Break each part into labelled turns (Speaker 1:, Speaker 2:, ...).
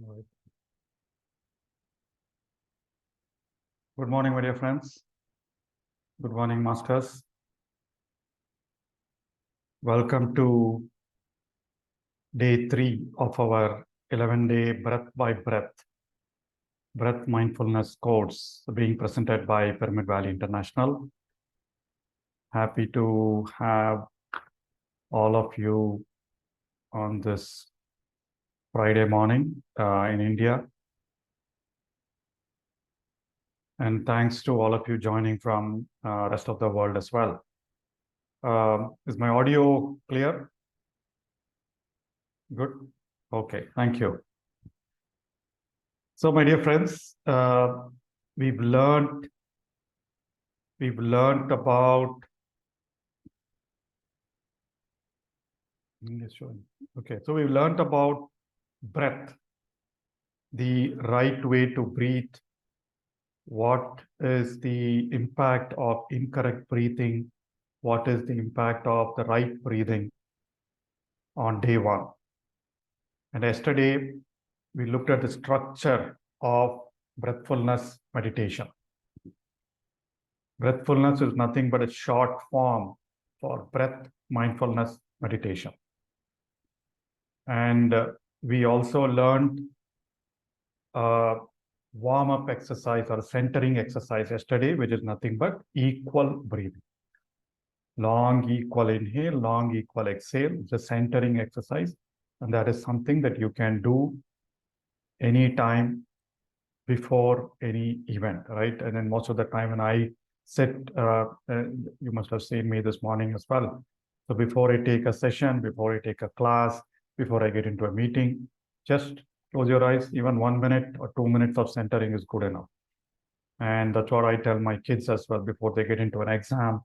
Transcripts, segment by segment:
Speaker 1: Right. Good morning, my dear friends. Good morning, masters. Welcome to day 3 of our 11-day breath by breath mindfulness course being presented by Pyramid Valley International. Happy to have all of you on this Friday morning in India. And thanks to all of you joining from rest of the world as well. Is my audio clear? Good. Okay, thank you. So, my dear friends, we've learned about okay. So we've learned about breath, the right way to breathe. What is the impact of incorrect breathing? What is the impact of the right breathing on day 1? And yesterday, we looked at the structure of breathfulness meditation. Breathfulness is nothing but a short form for breath mindfulness meditation. And we also learned warm-up exercise or centering exercise yesterday, which is nothing but equal breathing. Long equal inhale, long equal exhale. It's a centering exercise. And that is something that you can do anytime before any event, right? And then most of the time when I sit, you must have seen me this morning as well. So before I take a session, before I take a class, before I get into a meeting, just close your eyes. Even 1 minute or 2 minutes of centering is good enough. And that's what I tell my kids as well before they get into an exam.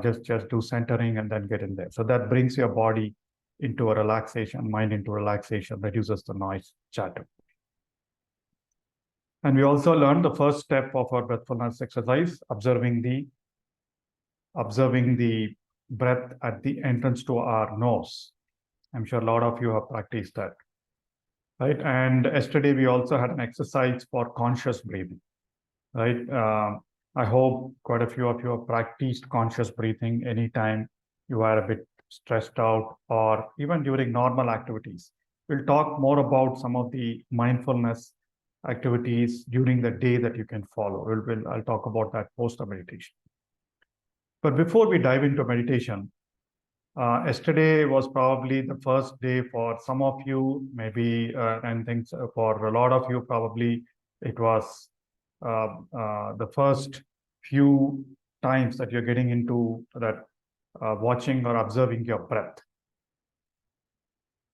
Speaker 1: Just do centering and then get in there. So that brings your body into a relaxation, mind into relaxation, reduces the noise chatter. And we also learned the first step of our breathfulness exercise, observing the breath at the entrance to our nose. I'm sure a lot of you have practiced that, right? And yesterday we also had an exercise for conscious breathing, right? I hope quite a few of you have practiced conscious breathing anytime you are a bit stressed out or even during normal activities. We'll talk more about some of the mindfulness activities during the day that you can follow. I'll talk about that post meditation. But before we dive into meditation, yesterday was probably the first day for some of you, maybe, and things for a lot of you, probably it was the first few times that you're getting into that watching or observing your breath.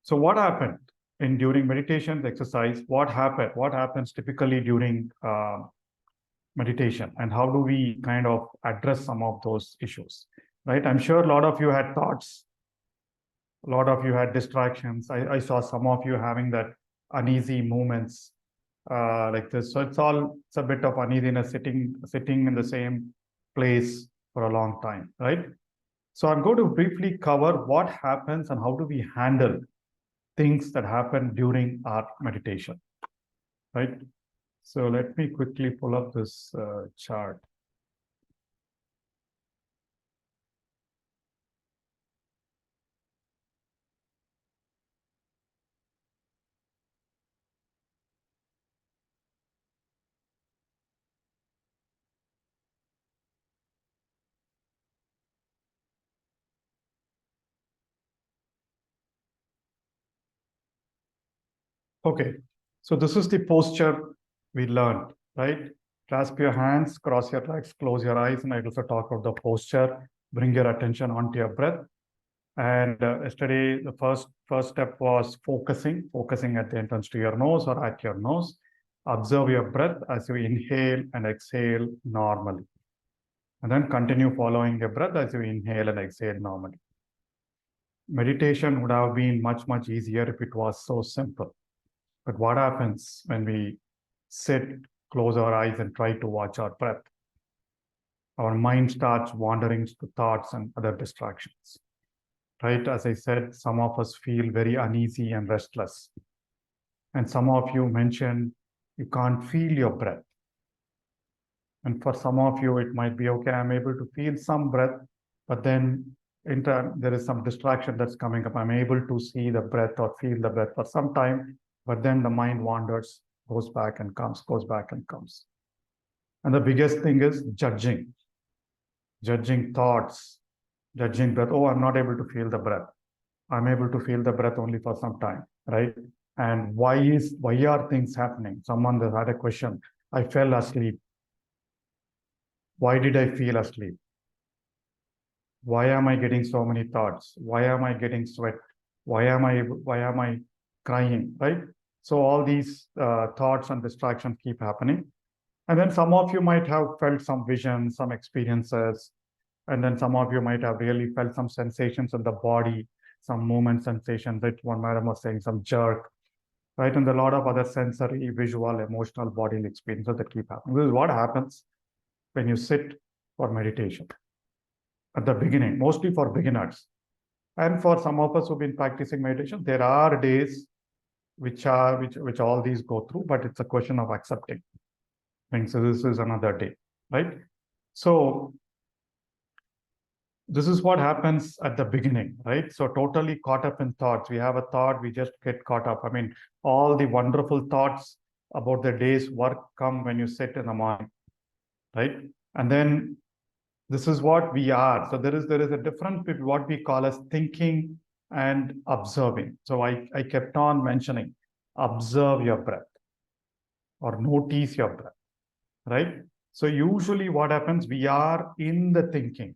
Speaker 1: So what happened during meditation, the exercise? What happens typically during meditation, and how do we kind of address some of those issues, right? I'm sure a lot of you had thoughts, a lot of you had distractions. I saw some of you having that uneasy movements like this. So it's a bit of uneasiness sitting in the same place for a long time, right? So I'm going to briefly cover what happens and how do we handle things that happen during our meditation, right? So let me quickly pull up this chart. Okay, so this is the posture we learned, right? Clasp your hands, cross your legs, close your eyes, and I also talk about the posture. Bring your attention onto your breath. And yesterday, the first step was focusing at the entrance to your nose or at your nose. Observe your breath as you inhale and exhale normally. And then continue following your breath as you inhale and exhale normally. Meditation would have been much, much easier if it was so simple. But what happens when we sit, close our eyes, and try to watch our breath? Our mind starts wandering to thoughts and other distractions. Right? As I said, some of us feel very uneasy and restless. And some of you mentioned you can't feel your breath. And for some of you, it might be, okay, I'm able to feel some breath, but then there is some distraction that's coming up. I'm able to see the breath or feel the breath for some time, but then the mind wanders, goes back and comes, goes back and comes. And the biggest thing is judging thoughts, judging breath. Oh, I'm not able to feel the breath. I'm able to feel the breath only for some time, right? And why are things happening? Someone has had a question. I fell asleep. Why did I feel asleep? Why am I getting so many thoughts? Why am I getting sweat? Why am I crying? Right? So all these thoughts and distractions keep happening. And then some of you might have felt some visions, some experiences, and then some of you might have really felt some sensations in the body, some movement sensations that one madam was saying, some jerk, right? And a lot of other sensory, visual, emotional, bodily experiences that keep happening. This is what happens when you sit for meditation at the beginning, mostly for beginners. And for some of us who've been practicing meditation, there are days which all these go through, but it's a question of accepting. So this is another day, right? So this is what happens at the beginning, right? So totally caught up in thoughts. We have a thought, we just get caught up. I mean, all the wonderful thoughts about the day's work come when you sit in the morning, right? And then this is what we are. So there is a difference between what we call as thinking and observing. So I kept on mentioning, observe your breath or notice your breath, right? So usually what happens, we are in the thinking,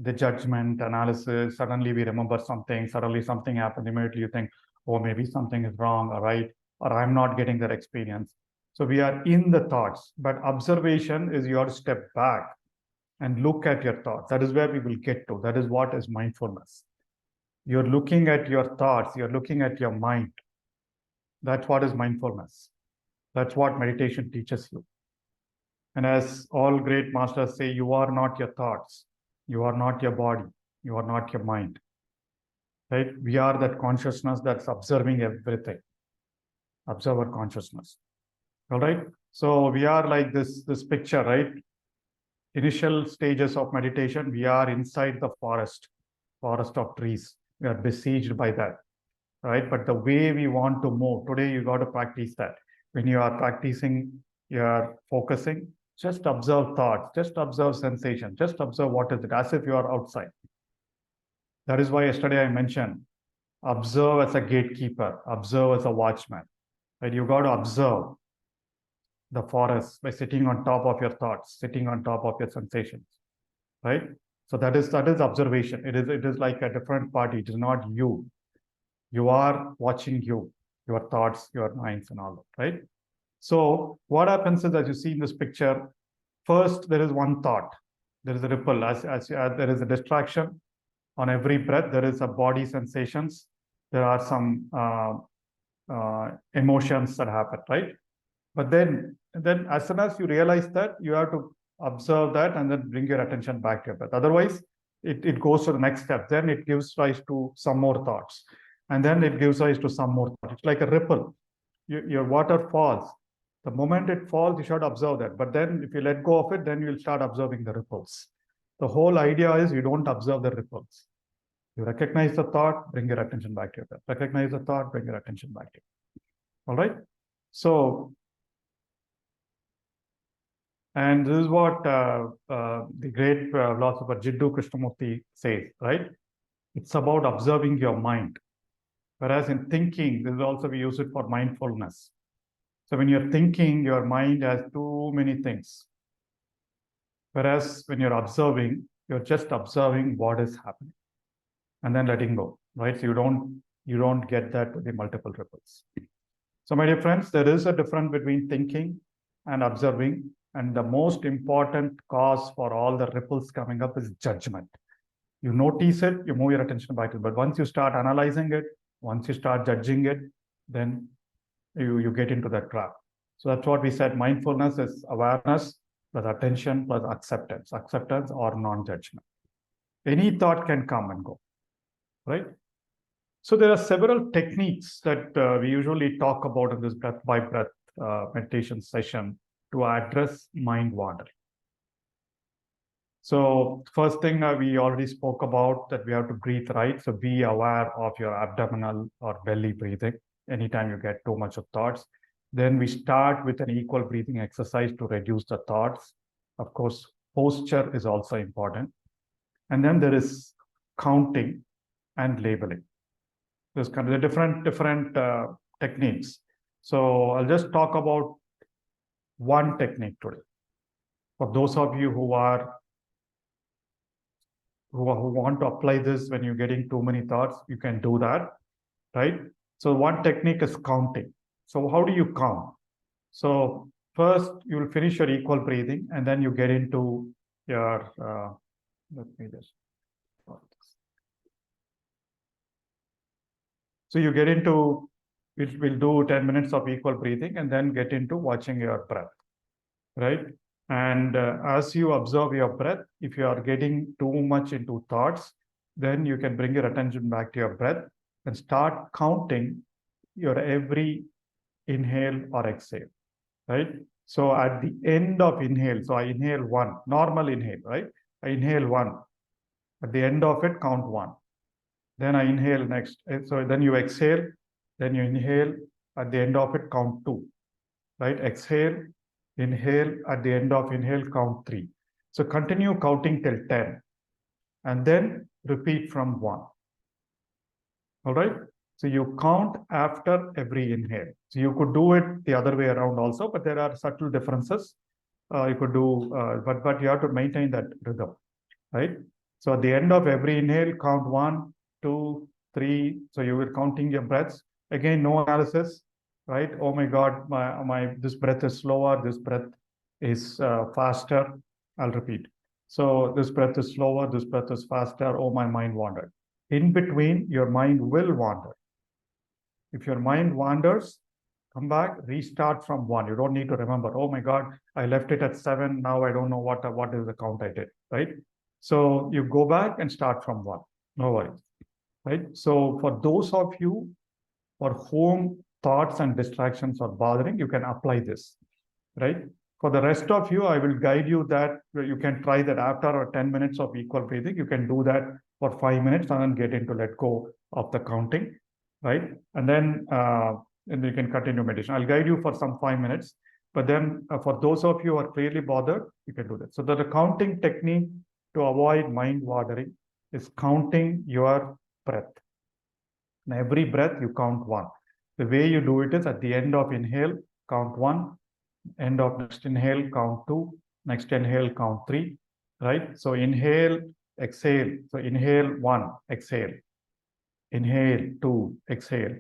Speaker 1: the judgment, analysis, suddenly we remember something, suddenly something happens, immediately you think, oh, maybe something is wrong or right, or I'm not getting that experience. So we are in the thoughts, but observation is your step back and look at your thoughts. That is where we will get to. That is what is mindfulness. You're looking at your thoughts, you're looking at your mind. That's what is mindfulness. That's what meditation teaches you. And as all great masters say, you are not your thoughts. You are not your body. You are not your mind. Right? We are that consciousness that's observing everything. Observer consciousness. All right. So we are like this picture, right? Initial stages of meditation, we are inside the forest of trees. We are besieged by that, right? But the way we want to move, today you got to practice that. When you are practicing, you are focusing, just observe thoughts, just observe sensation, just observe what is it, as if you are outside. That is why yesterday I mentioned, observe as a gatekeeper, observe as a watchman, right? You got to observe the forest by sitting on top of your thoughts, sitting on top of your sensations, right? So that is observation. It is like a different party. It is not you. You are watching you, your thoughts, your minds, and all that, right? So what happens is, as you see in this picture, first there is one thought. There is a ripple. As there is a distraction on every breath. There is a body sensations. There are some emotions that happen, right? But then as soon as you realize that, you have to observe that and then bring your attention back to your breath. Otherwise, it goes to the next step. Then it gives rise to some more thoughts. And then it gives rise to some more thoughts. It's like a ripple. Your water falls. The moment it falls, you should observe that. But then if you let go of it, then you'll start observing the ripples. The whole idea is you don't observe the ripples. You recognize the thought, bring your attention back to your breath. Recognize the thought, bring your attention back to it. All right? So, and this is what the great philosopher Jiddu Krishnamurti says, right? It's about observing your mind. Whereas in thinking, this is also we use it for mindfulness. So when you're thinking, your mind has too many things. Whereas when you're observing, you're just observing what is happening and then letting go, right? So you don't get that with the multiple ripples. So my dear friends, there is a difference between thinking and observing. And the most important cause for all the ripples coming up is judgment. You notice it, you move your attention back to it. But once you start analyzing it, once you start judging it, then you get into that trap. So that's what we said. Mindfulness is awareness plus attention plus acceptance or non-judgment. Any thought can come and go, right? So there are several techniques that we usually talk about in this breath by breath meditation session to address mind wandering. So first thing we already spoke about that we have to breathe right. So be aware of your abdominal or belly breathing anytime you get too much of thoughts. Then we start with an equal breathing exercise to reduce the thoughts. Of course, posture is also important. And then there is counting and labeling. There's kind of different techniques. So I'll just talk about one technique today. For those of you who want to apply this when you're getting too many thoughts, you can do that, right? So one technique is counting. So how do you count? So first you will finish your equal breathing and then you get into your, let me just. So you get into, we'll do 10 minutes of equal breathing and then get into watching your breath, right? And as you observe your breath, if you are getting too much into thoughts, then you can bring your attention back to your breath and start counting your every inhale or exhale, right? So at the end of inhale, so I inhale one, normal inhale, right? I inhale one. At the end of it, count one. Then I inhale next. So then you exhale, then you inhale. At the end of it, count two, right? Exhale, inhale. At the end of inhale, count three. So continue counting till 10 and then repeat from one. All right. So you count after every inhale. So you could do it the other way around also, but there are subtle differences. You could do, but you have to maintain that rhythm, right? So at the end of every inhale, count 1, 2, 3. So you will counting your breaths. Again, no analysis, right? Oh my God, this breath is slower. This breath is faster. I'll repeat. So this breath is slower. This breath is faster. Oh, my mind wandered. In between, your mind will wander. If your mind wanders, come back, restart from 1. You don't need to remember, oh my God, I left it at 7. Now I don't know what is the count I did, right? So you go back and start from 1. No worries, right? So for those of you for whom thoughts and distractions are bothering, you can apply this, right? For the rest of you, I will guide you that you can try that after 10 minutes of equal breathing. You can do that for 5 minutes and then get into let go of the counting, right? And then you can continue meditation. I'll guide you for some 5 minutes. But then for those of you who are clearly bothered, you can do that. So the counting technique to avoid mind wandering is counting your breath. And every breath, you count 1. The way you do it is at the end of inhale, count 1. End of next inhale, count 2. Next inhale, count 3. Right? So inhale, exhale. So inhale 1, exhale. Inhale 2, exhale.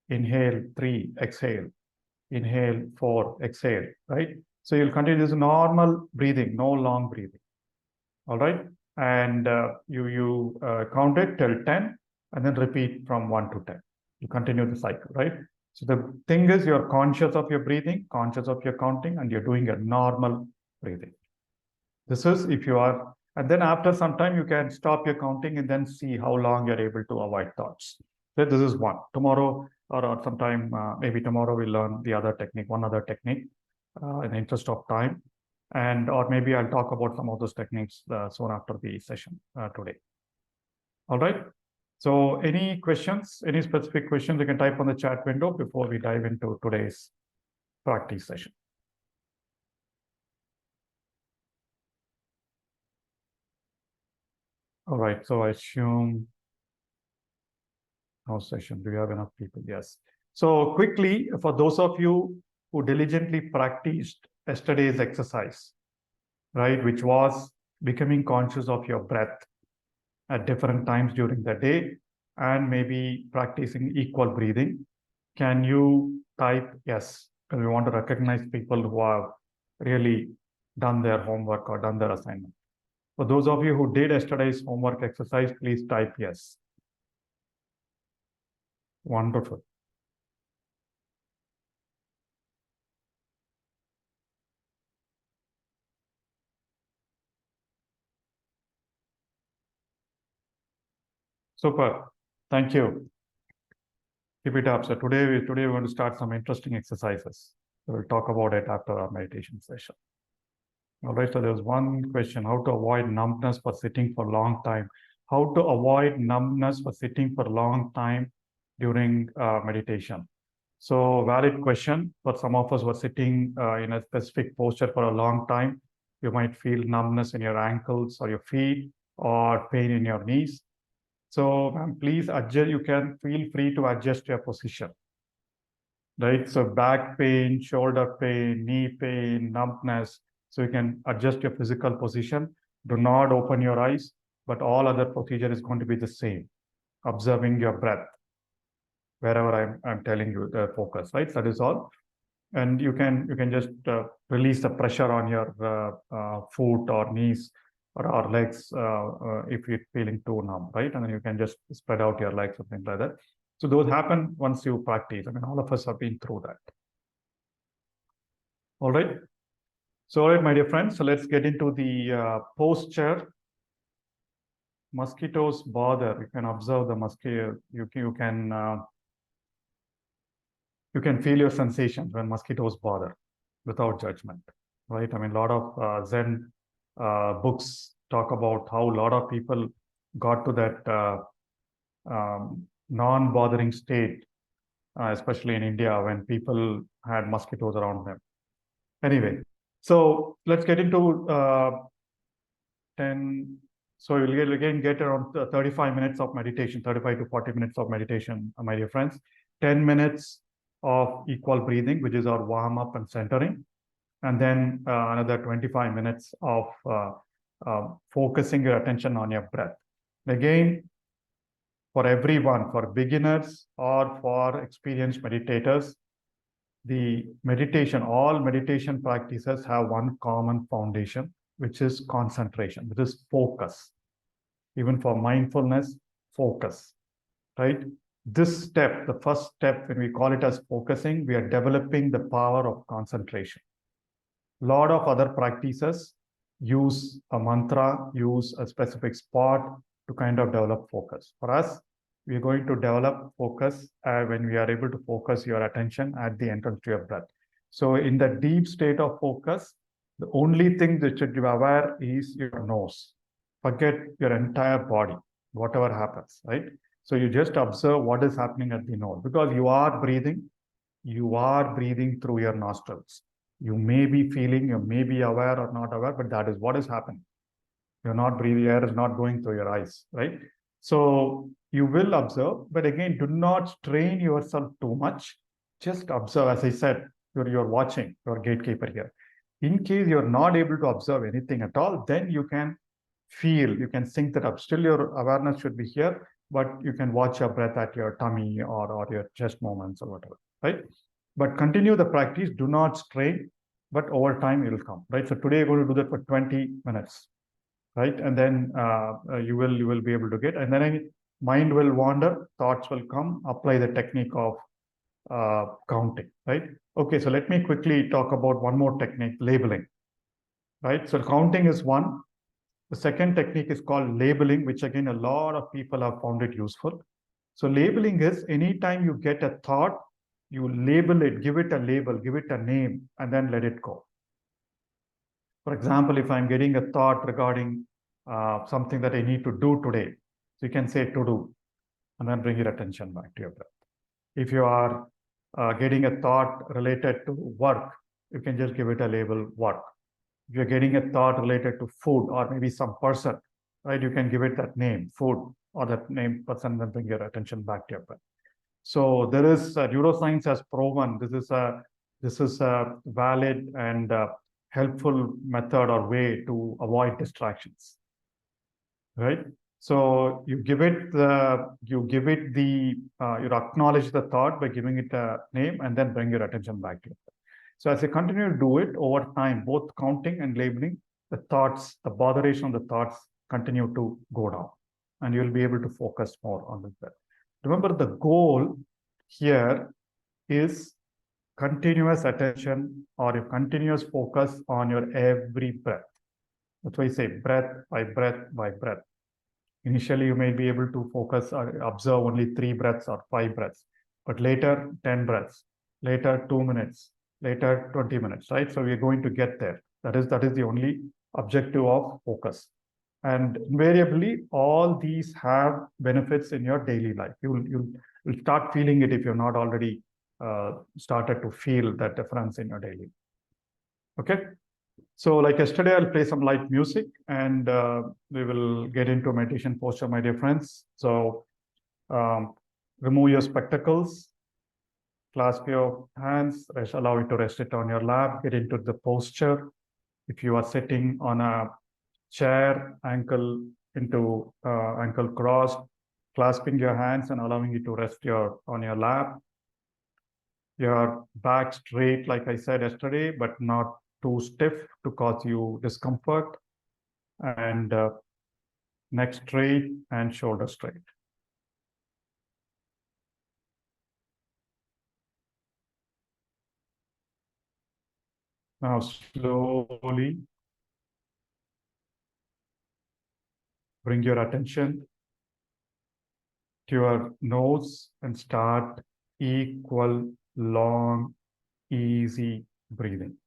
Speaker 1: Inhale 3, exhale. Inhale 4, exhale. Right? So you'll continue this normal breathing, no long breathing. All right? And you count it till 10 and then repeat from 1 to 10. You continue the cycle, right? So the thing is you're conscious of your breathing, conscious of your counting, and you're doing a normal breathing. This is if you are, and then after some time you can stop your counting and then see how long you're able to avoid thoughts. So this is one. Tomorrow or sometime, maybe tomorrow we'll learn the other technique, one other technique in the interest of time. And or maybe I'll talk about some of those techniques soon after the session today. All right. So any questions, any specific questions, you can type on the chat window before we dive into today's practice session. All right. So I assume no session. Do you have enough people? Yes. So quickly, for those of you who diligently practiced yesterday's exercise, right, which was becoming conscious of your breath at different times during the day and maybe practicing equal breathing, can you type yes? Because we want to recognize people who have really done their homework or done their assignment. For those of you who did yesterday's homework exercise, please type yes. Wonderful. Super. Thank you. Keep it up. So today we're going to start some interesting exercises. So we'll talk about it after our meditation session. All right, so there's one question, how to avoid numbness for sitting for a long time. How to avoid numbness for sitting for a long time during meditation. So valid question. For some of us who are sitting in a specific posture for a long time, you might feel numbness in your ankles or your feet or pain in your knees. So please adjust, you can feel free to adjust your position. Right? So back pain, shoulder pain, knee pain, numbness. So you can adjust your physical position. Do not open your eyes, but all other procedure is going to be the same. Observing your breath wherever I'm telling you the focus, right? That is all. And you can just release the pressure on your foot or knees or legs if you're feeling too numb, right? And then you can just spread out your legs or things like that. So those happen once you practice. I mean, all of us have been through that. All right. So, all right, my dear friends. So let's get into the posture. Mosquitoes bother. You can observe the mosquito. You can feel your sensations when mosquitoes bother without judgment, right? I mean, a lot of Zen books talk about how a lot of people got to that non-bothering state, especially in India when people had mosquitoes around them. Anyway, so let's get into 10. So you'll again get around 35 minutes of meditation, 35 to 40 minutes of meditation, my dear friends. 10 minutes of equal breathing, which is our warm up and centering. And then another 25 minutes of focusing your attention on your breath. Again, for everyone, for beginners or for experienced meditators, the meditation, all meditation practices have one common foundation, which is concentration, which is focus. Even for mindfulness, focus, right? This step, the first step, when we call it as focusing, we are developing the power of concentration. A lot of other practices use a mantra, use a specific spot to kind of develop focus. For us, we are going to develop focus when we are able to focus your attention at the entrance to your breath. So in the deep state of focus, the only thing that should be aware is your nose. Forget your entire body, whatever happens, right? So you just observe what is happening at the nose, because you are breathing through your nostrils. You may be feeling, you may be aware or not aware, but that is what is happening. You're not breathing, air is not going through your eyes, right? So you will observe, but again, do not strain yourself too much. Just observe. As I said, you're watching, you're gatekeeper here. In case you're not able to observe anything at all, then you can feel, you can sync that up. Still, your awareness should be here, but you can watch your breath at your tummy or your chest movements or whatever, right? But continue the practice. Do not strain, but over time it will come, right? So today we're going to do that for 20 minutes, right? And then you will be able to get, and then mind will wander, thoughts will come. Apply the technique of counting, right? Okay, so let me quickly talk about one more technique, labeling, right? So counting is one. The second technique is called labeling, which again, a lot of people have found it useful. So labeling is anytime you get a thought, you label it, give it a label, give it a name, and then let it go. For example, if I'm getting a thought regarding something that I need to do today, so you can say to do, and then bring your attention back to your breath. If you are getting a thought related to work, you can just give it a label work. If you're getting a thought related to food or maybe some person, right, you can give it that name, food, or that name person, then bring your attention back to your breath. So there is neuroscience has proven this is a valid and helpful method or way to avoid distractions, right? So you give it you acknowledge the thought by giving it a name and then bring your attention back to it. So as you continue to do it over time, both counting and labeling, the thoughts, the botheration of the thoughts continue to go down, and you'll be able to focus more on the breath. Remember, the goal here is continuous attention or a continuous focus on your every breath. That's why I say breath by breath by breath. Initially, you may be able to focus or observe only 3 breaths or 5 breaths, but later 10 breaths, later 2 minutes, later 20 minutes, right? So we're going to get there. That is the only objective of focus. And invariably, all these have benefits in your daily life. You'll start feeling it if you're not already started to feel that difference in your daily. Okay. So like yesterday, I'll play some light music and we will get into meditation posture, my dear friends. So remove your spectacles, clasp your hands, allow it to rest it on your lap, get into the posture. If you are sitting on a chair, ankle crossed, clasping your hands and allowing it to rest on your lap. Your back straight, like I said yesterday, but not too stiff to cause you discomfort. And neck straight and shoulder straight. Now slowly bring your attention to your nose and start equal, long, easy breathing.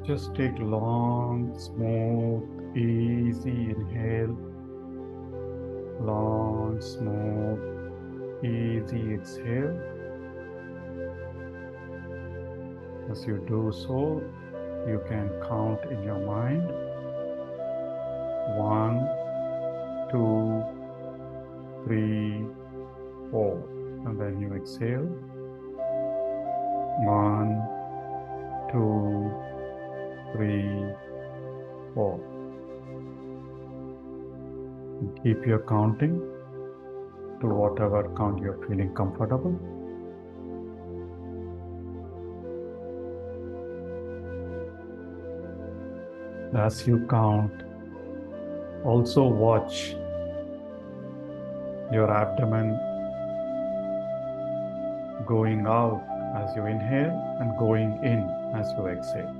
Speaker 1: Just take long, smooth, easy inhale. Long, smooth, easy exhale. As you do so, you can count in your mind. 1, 2, 3, 4. And then you exhale. 1, 2, 3, 4. And keep your counting to whatever count you're feeling comfortable. As you count, also watch your abdomen going out as you inhale and going in as you exhale.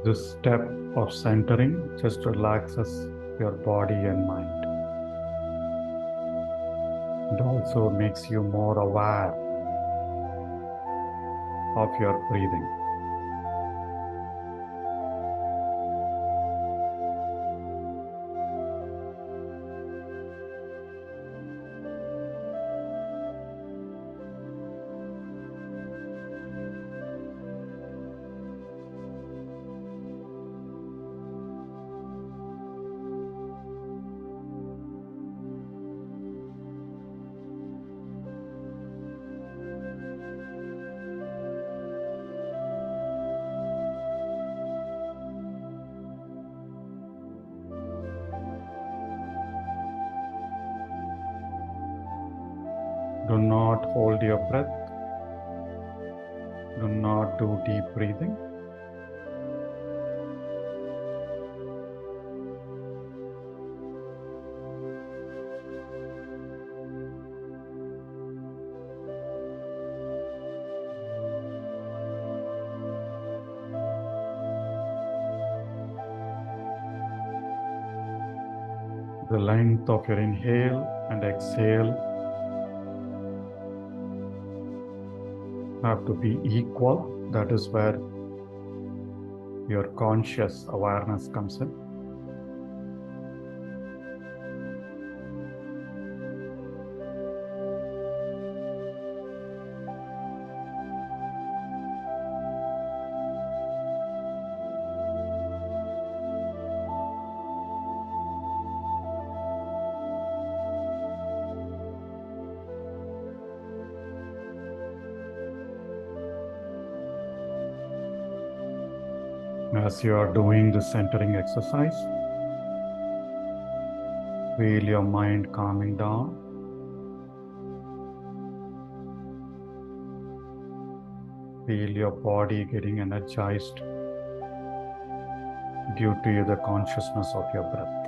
Speaker 1: This step of centering just relaxes your body and mind. It also makes you more aware of your breathing. Do not hold your breath. Do not do deep breathing. The length of your inhale and exhale have to be equal. That is where your conscious awareness comes in. As you are doing the centering exercise, feel your mind calming down. Feel your body getting energized due to the consciousness of your breath.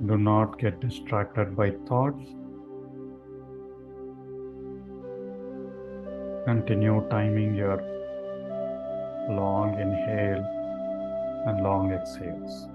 Speaker 1: Do not get distracted by thoughts. Continue timing your long inhale and long exhales.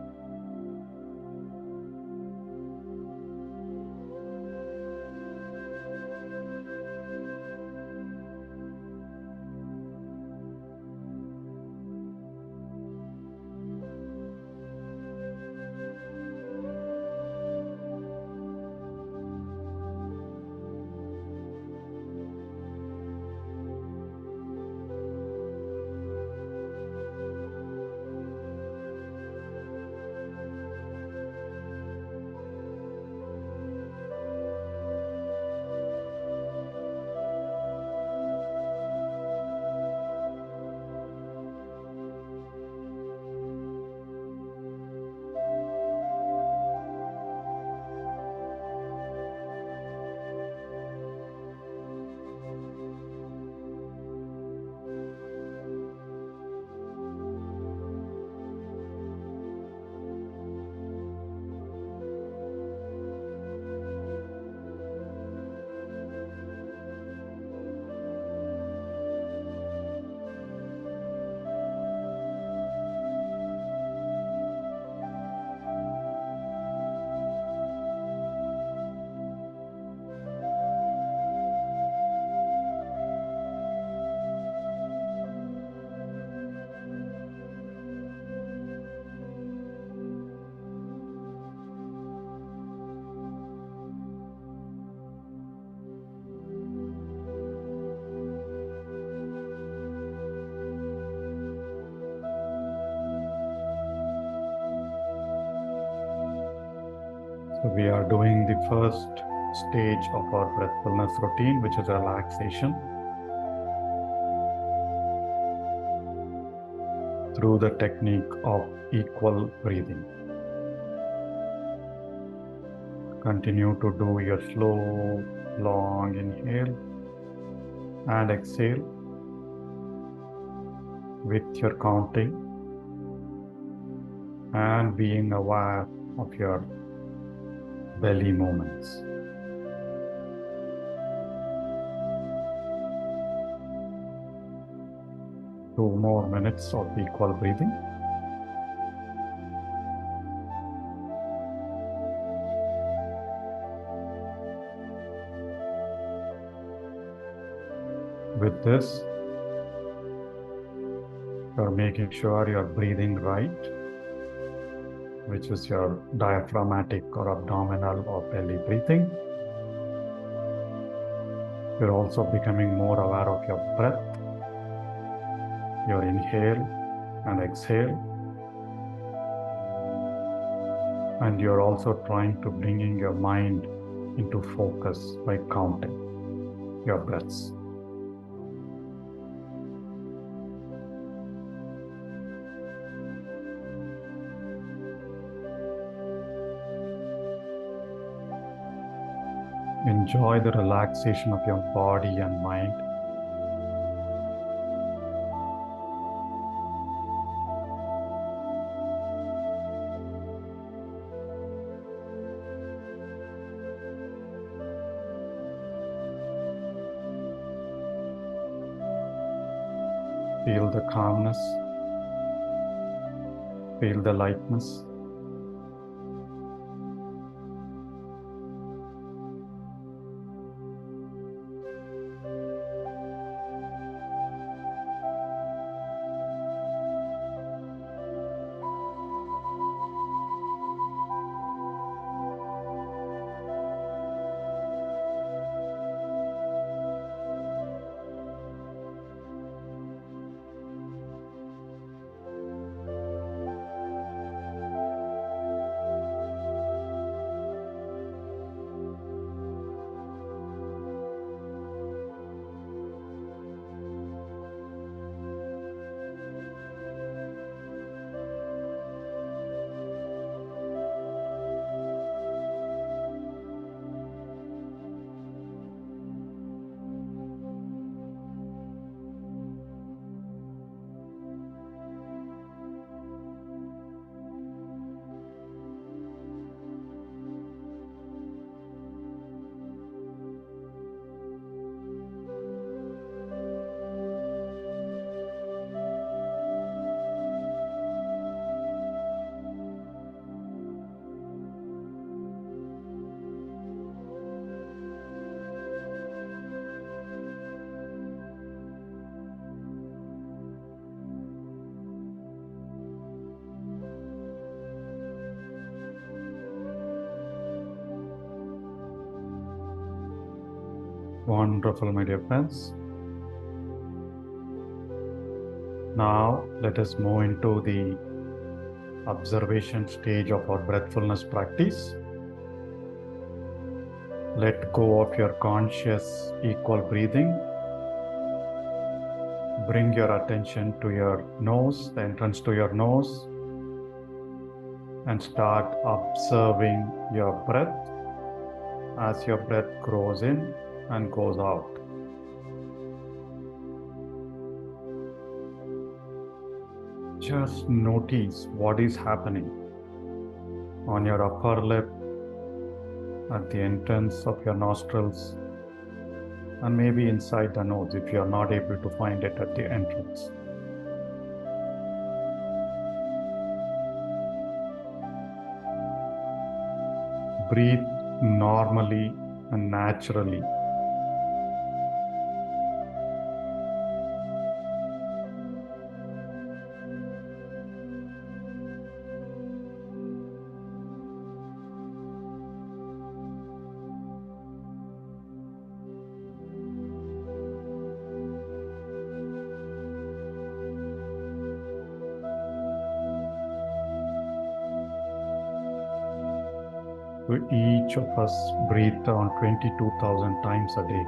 Speaker 1: So we are doing the first stage of our breathfulness routine, which is relaxation, through the technique of equal breathing. Continue to do your slow, long inhale and exhale with your counting and being aware of your belly movements. Two more minutes of equal breathing. With this, you're making sure you're breathing right, which is your diaphragmatic or abdominal or belly breathing. You're also becoming more aware of your breath, your inhale and exhale. And you're also trying to bring your mind into focus by counting your breaths. Enjoy the relaxation of your body and mind. Feel the calmness, feel the lightness. Wonderful, my dear friends. Now let us move into the observation stage of our breathfulness practice. Let go of your conscious equal breathing. Bring your attention to your nose, the entrance to your nose, and start observing your breath as your breath grows in and goes out. Just notice what is happening on your upper lip, at the entrance of your nostrils, and maybe inside the nose if you are not able to find it at the entrance. Breathe normally and naturally. Each of us breathe around 22,000 times a day.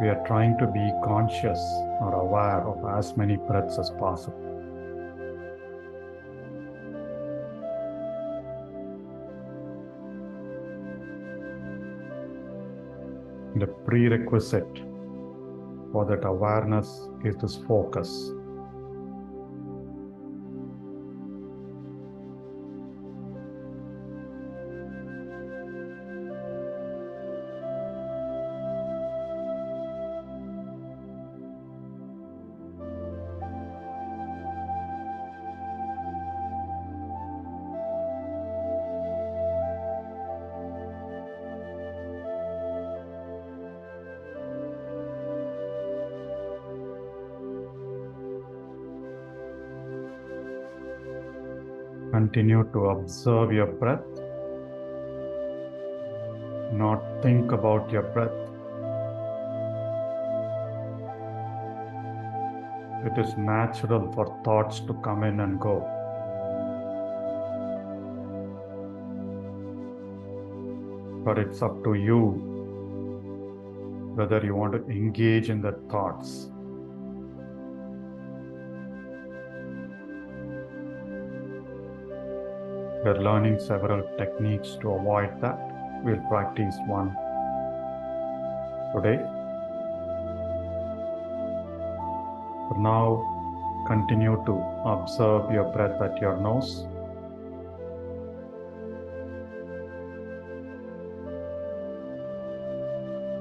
Speaker 1: We are trying to be conscious or aware of as many breaths as possible. The prerequisite for that awareness is this focus. Continue to observe your breath, not think about your breath. It is natural for thoughts to come in and go. But it's up to you whether you want to engage in the thoughts. We're learning several techniques to avoid that. We'll practice one today. For now, continue to observe your breath at your nose.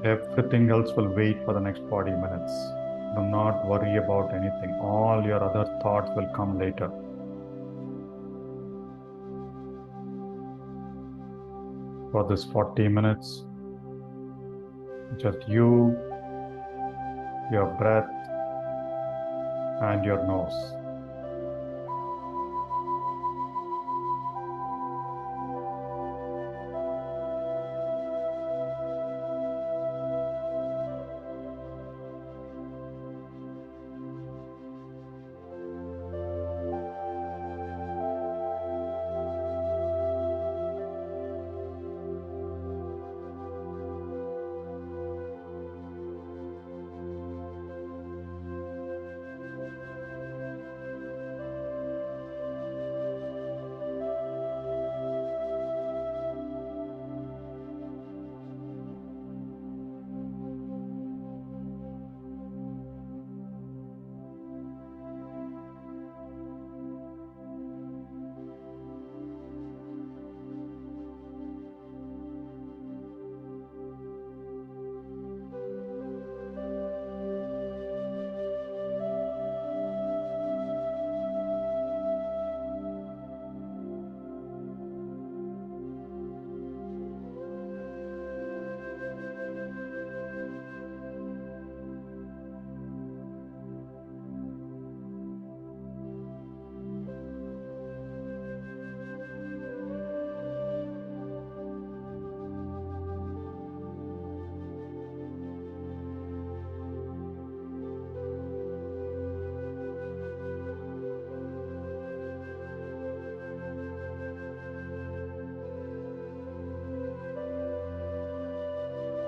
Speaker 1: Everything else will wait for the next 40 minutes. Do not worry about anything. All your other thoughts will come later. For this 40 minutes, just you, your breath, and your nose.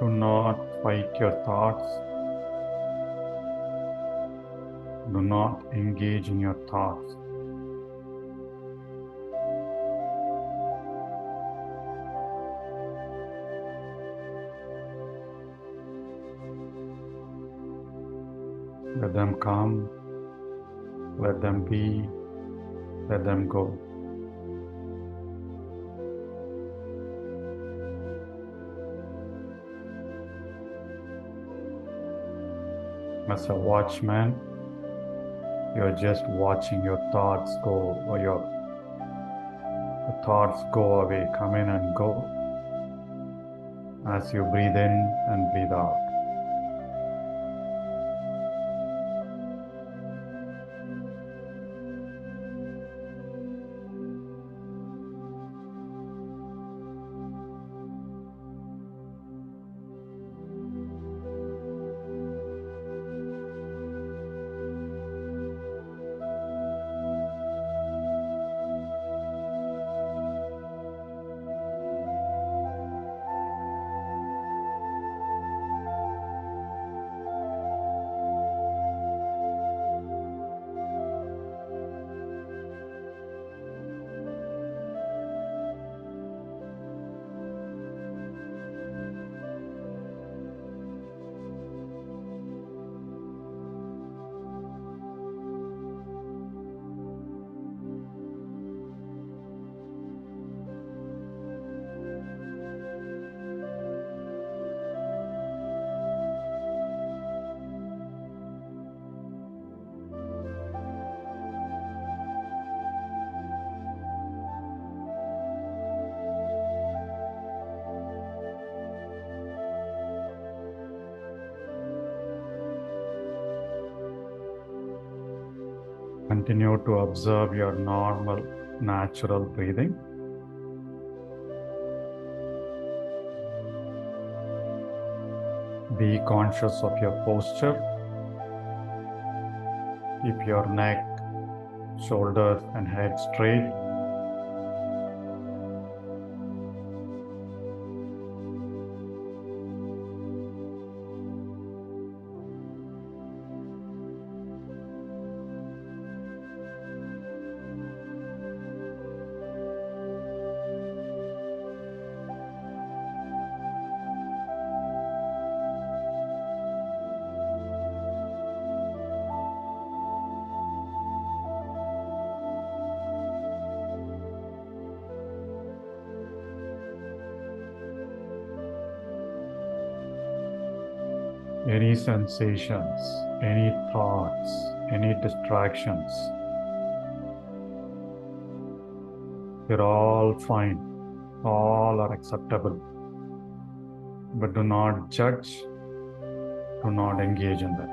Speaker 1: Do not fight your thoughts. Do not engage in your thoughts. Let them come, let them be, let them go. As a watchman, you're just watching your thoughts go, or your thoughts go away, come in and go as you breathe in and breathe out. Continue to observe your normal, natural breathing. Be conscious of your posture. Keep your neck, shoulders, and head straight. any sensations, any thoughts, any distractions. They're all fine, all are acceptable. But do not judge, do not engage in them.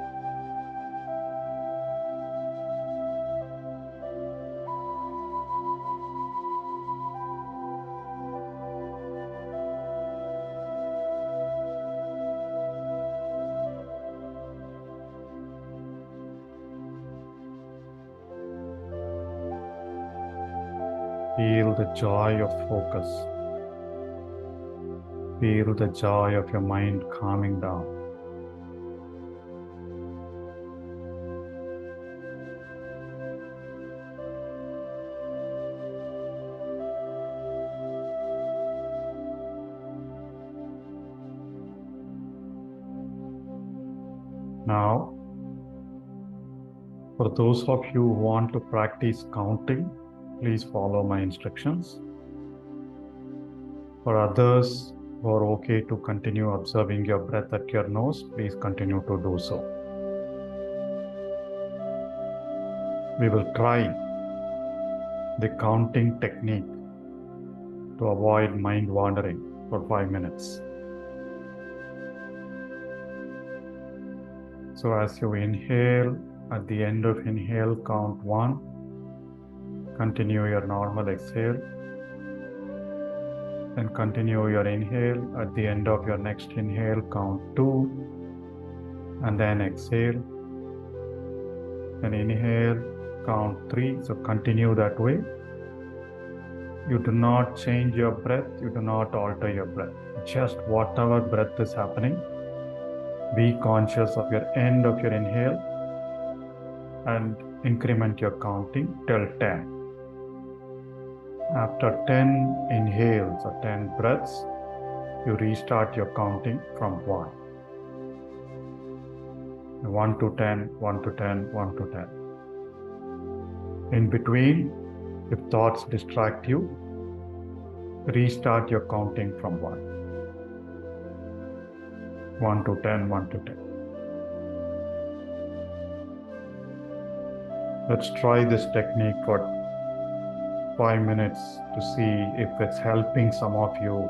Speaker 1: Feel the joy of focus. Feel the joy of your mind calming down. Now, for those of you who want to practice counting, please follow my instructions. For others who are okay to continue observing your breath at your nose, please continue to do so. We will try the counting technique to avoid mind wandering for 5 minutes. So as you inhale, at the end of inhale, count 1. Continue your normal exhale. Then continue your inhale. At the end of your next inhale, count 2. And then exhale. Then inhale, count 3. So continue that way. You do not change your breath. You do not alter your breath. Just whatever breath is happening, be conscious of your end of your inhale and increment your counting till 10. After 10 inhales or 10 breaths, you restart your counting from 1. 1 to 10, 1 to 10, 1 to 10. In between, if thoughts distract you, restart your counting from 1. 1 to 10, 1 to 10. Let's try this technique for 5 minutes to see if it's helping some of you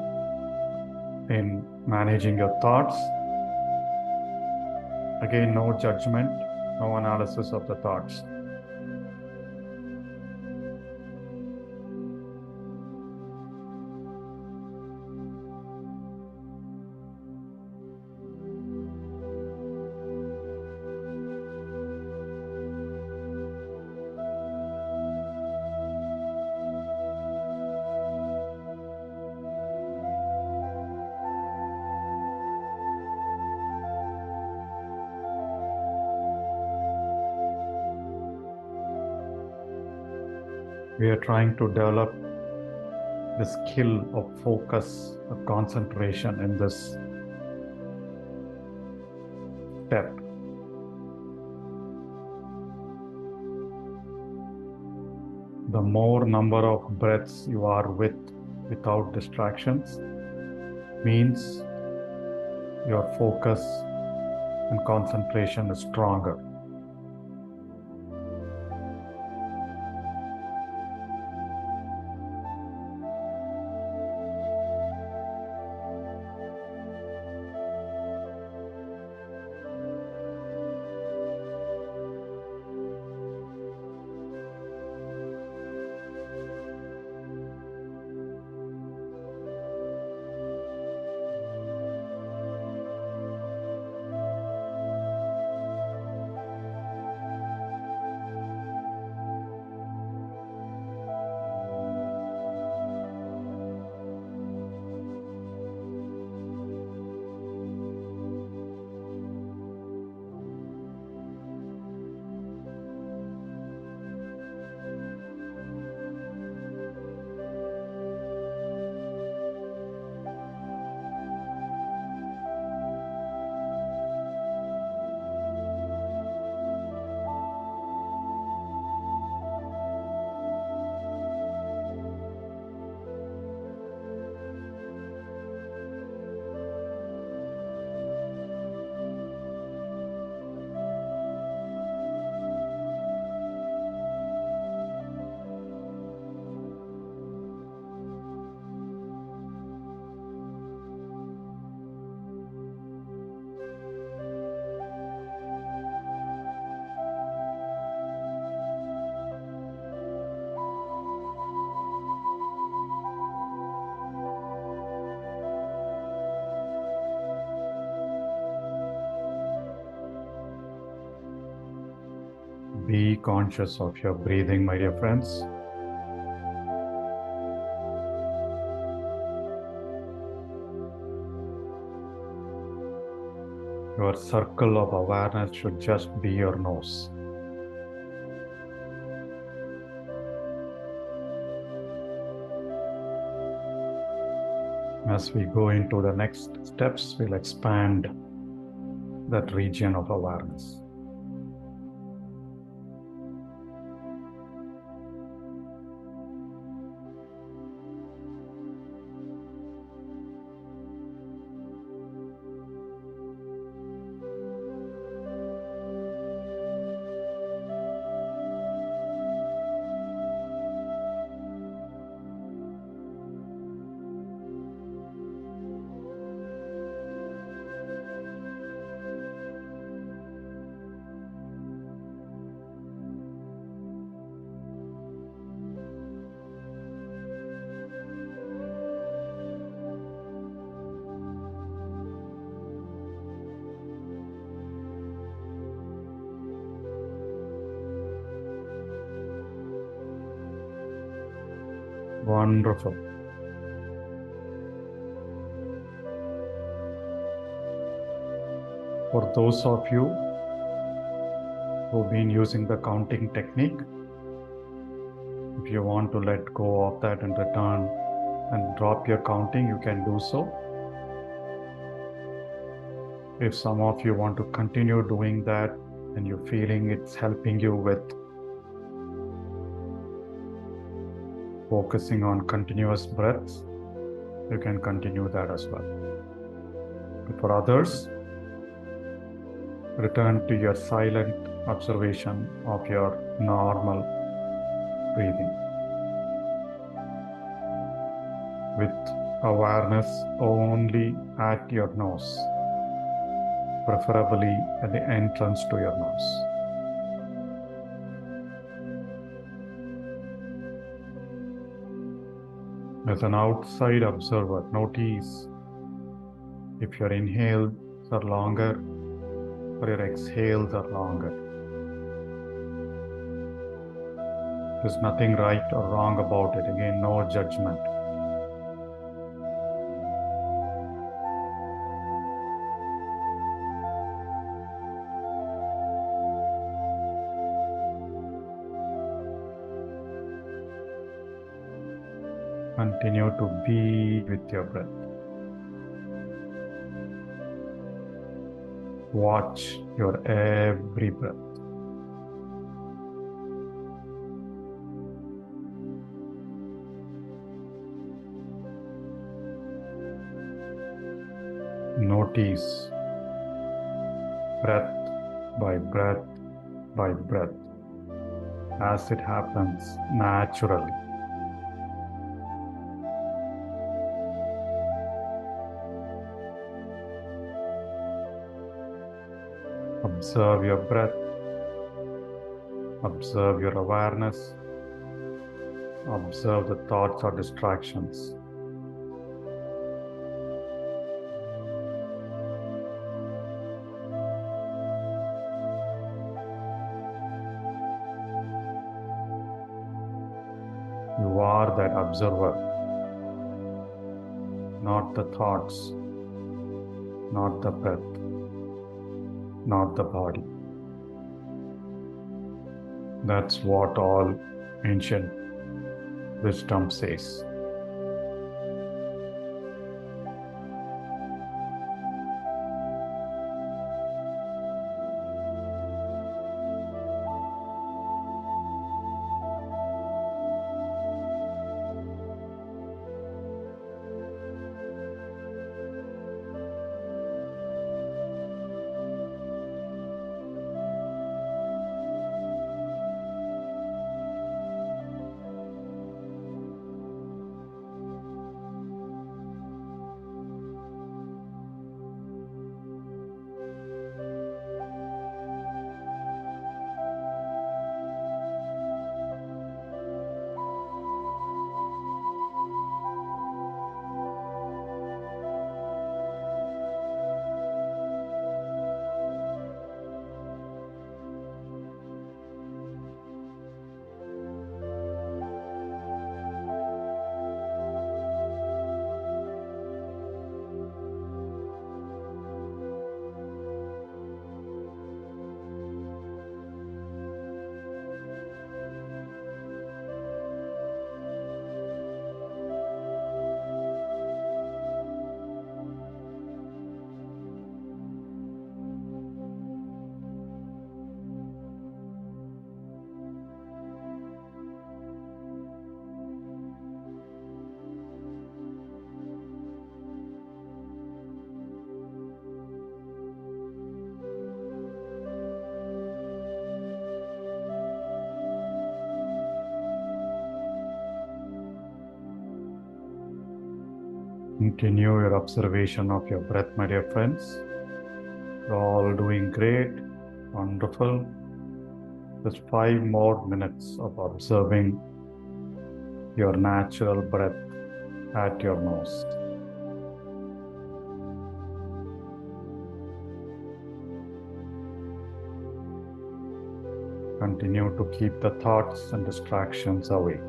Speaker 1: in managing your thoughts. Again, no judgment, no analysis of the thoughts. We are trying to develop the skill of focus, of concentration in this step. The more number of breaths you are without distractions means your focus and concentration is stronger. Be conscious of your breathing, my dear friends. Your circle of awareness should just be your nose. As we go into the next steps, we'll expand that region of awareness. Wonderful. For those of you who've been using the counting technique, if you want to let go of that and return and drop your counting, you can do so. If some of you want to continue doing that and you're feeling it's helping you with focusing on continuous breaths, you can continue that as well. But for others, return to your silent observation of your normal breathing with awareness only at your nose, preferably at the entrance to your nose. As an outside observer, notice if your inhales are longer or your exhales are longer. There's nothing right or wrong about it. Again, no judgment. Continue to be with your breath. Watch your every breath. Notice breath by breath by breath as it happens naturally. Observe your breath. Observe your awareness. Observe the thoughts or distractions. You are that observer, not the thoughts, not the breath, not the body. That's what all ancient wisdom says. Continue your observation of your breath, my dear friends. You're all doing great, wonderful. Just 5 more minutes of observing your natural breath at your nose. Continue to keep the thoughts and distractions away.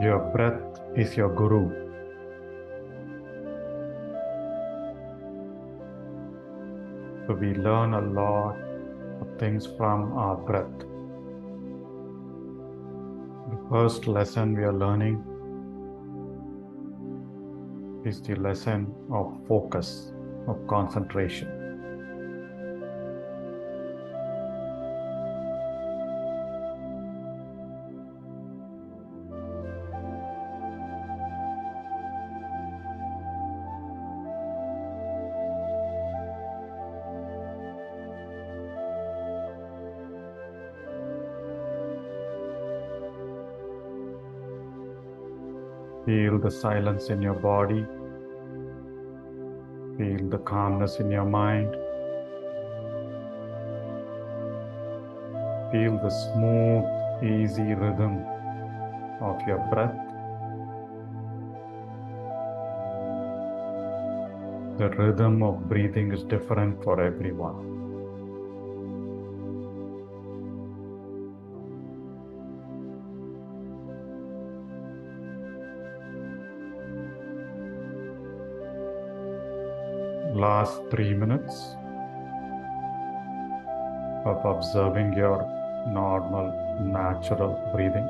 Speaker 1: Your breath is your guru. So we learn a lot of things from our breath. The first lesson we are learning is the lesson of focus, of concentration. Feel the silence in your body. Feel the calmness in your mind. Feel the smooth, easy rhythm of your breath. The rhythm of breathing is different for everyone. Last 3 minutes of observing your normal, natural breathing.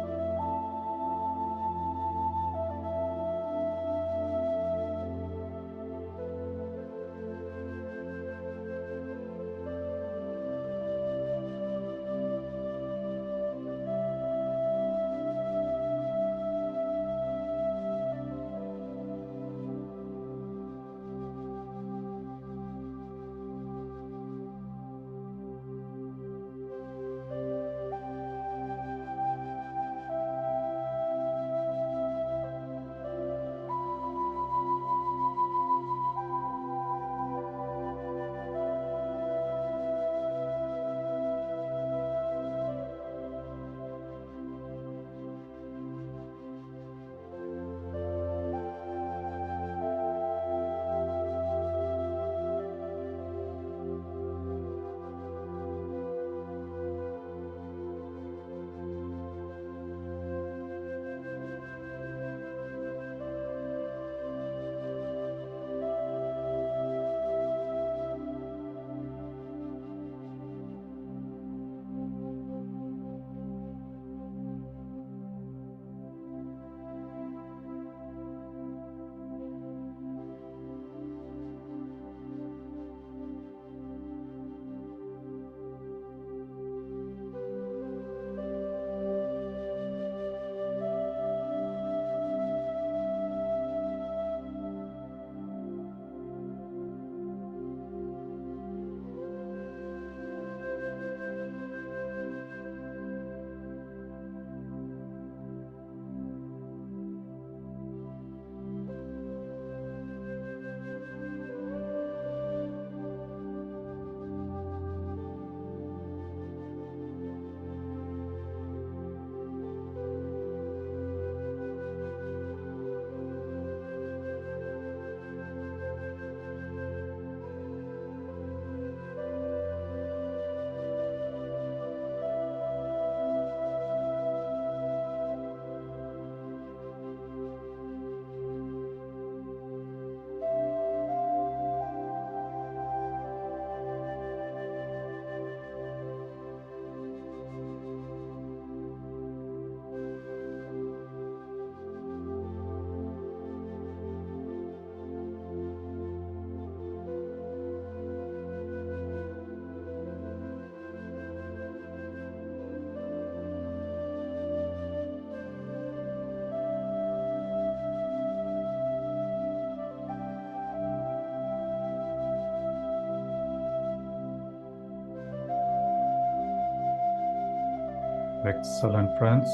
Speaker 1: Excellent, friends.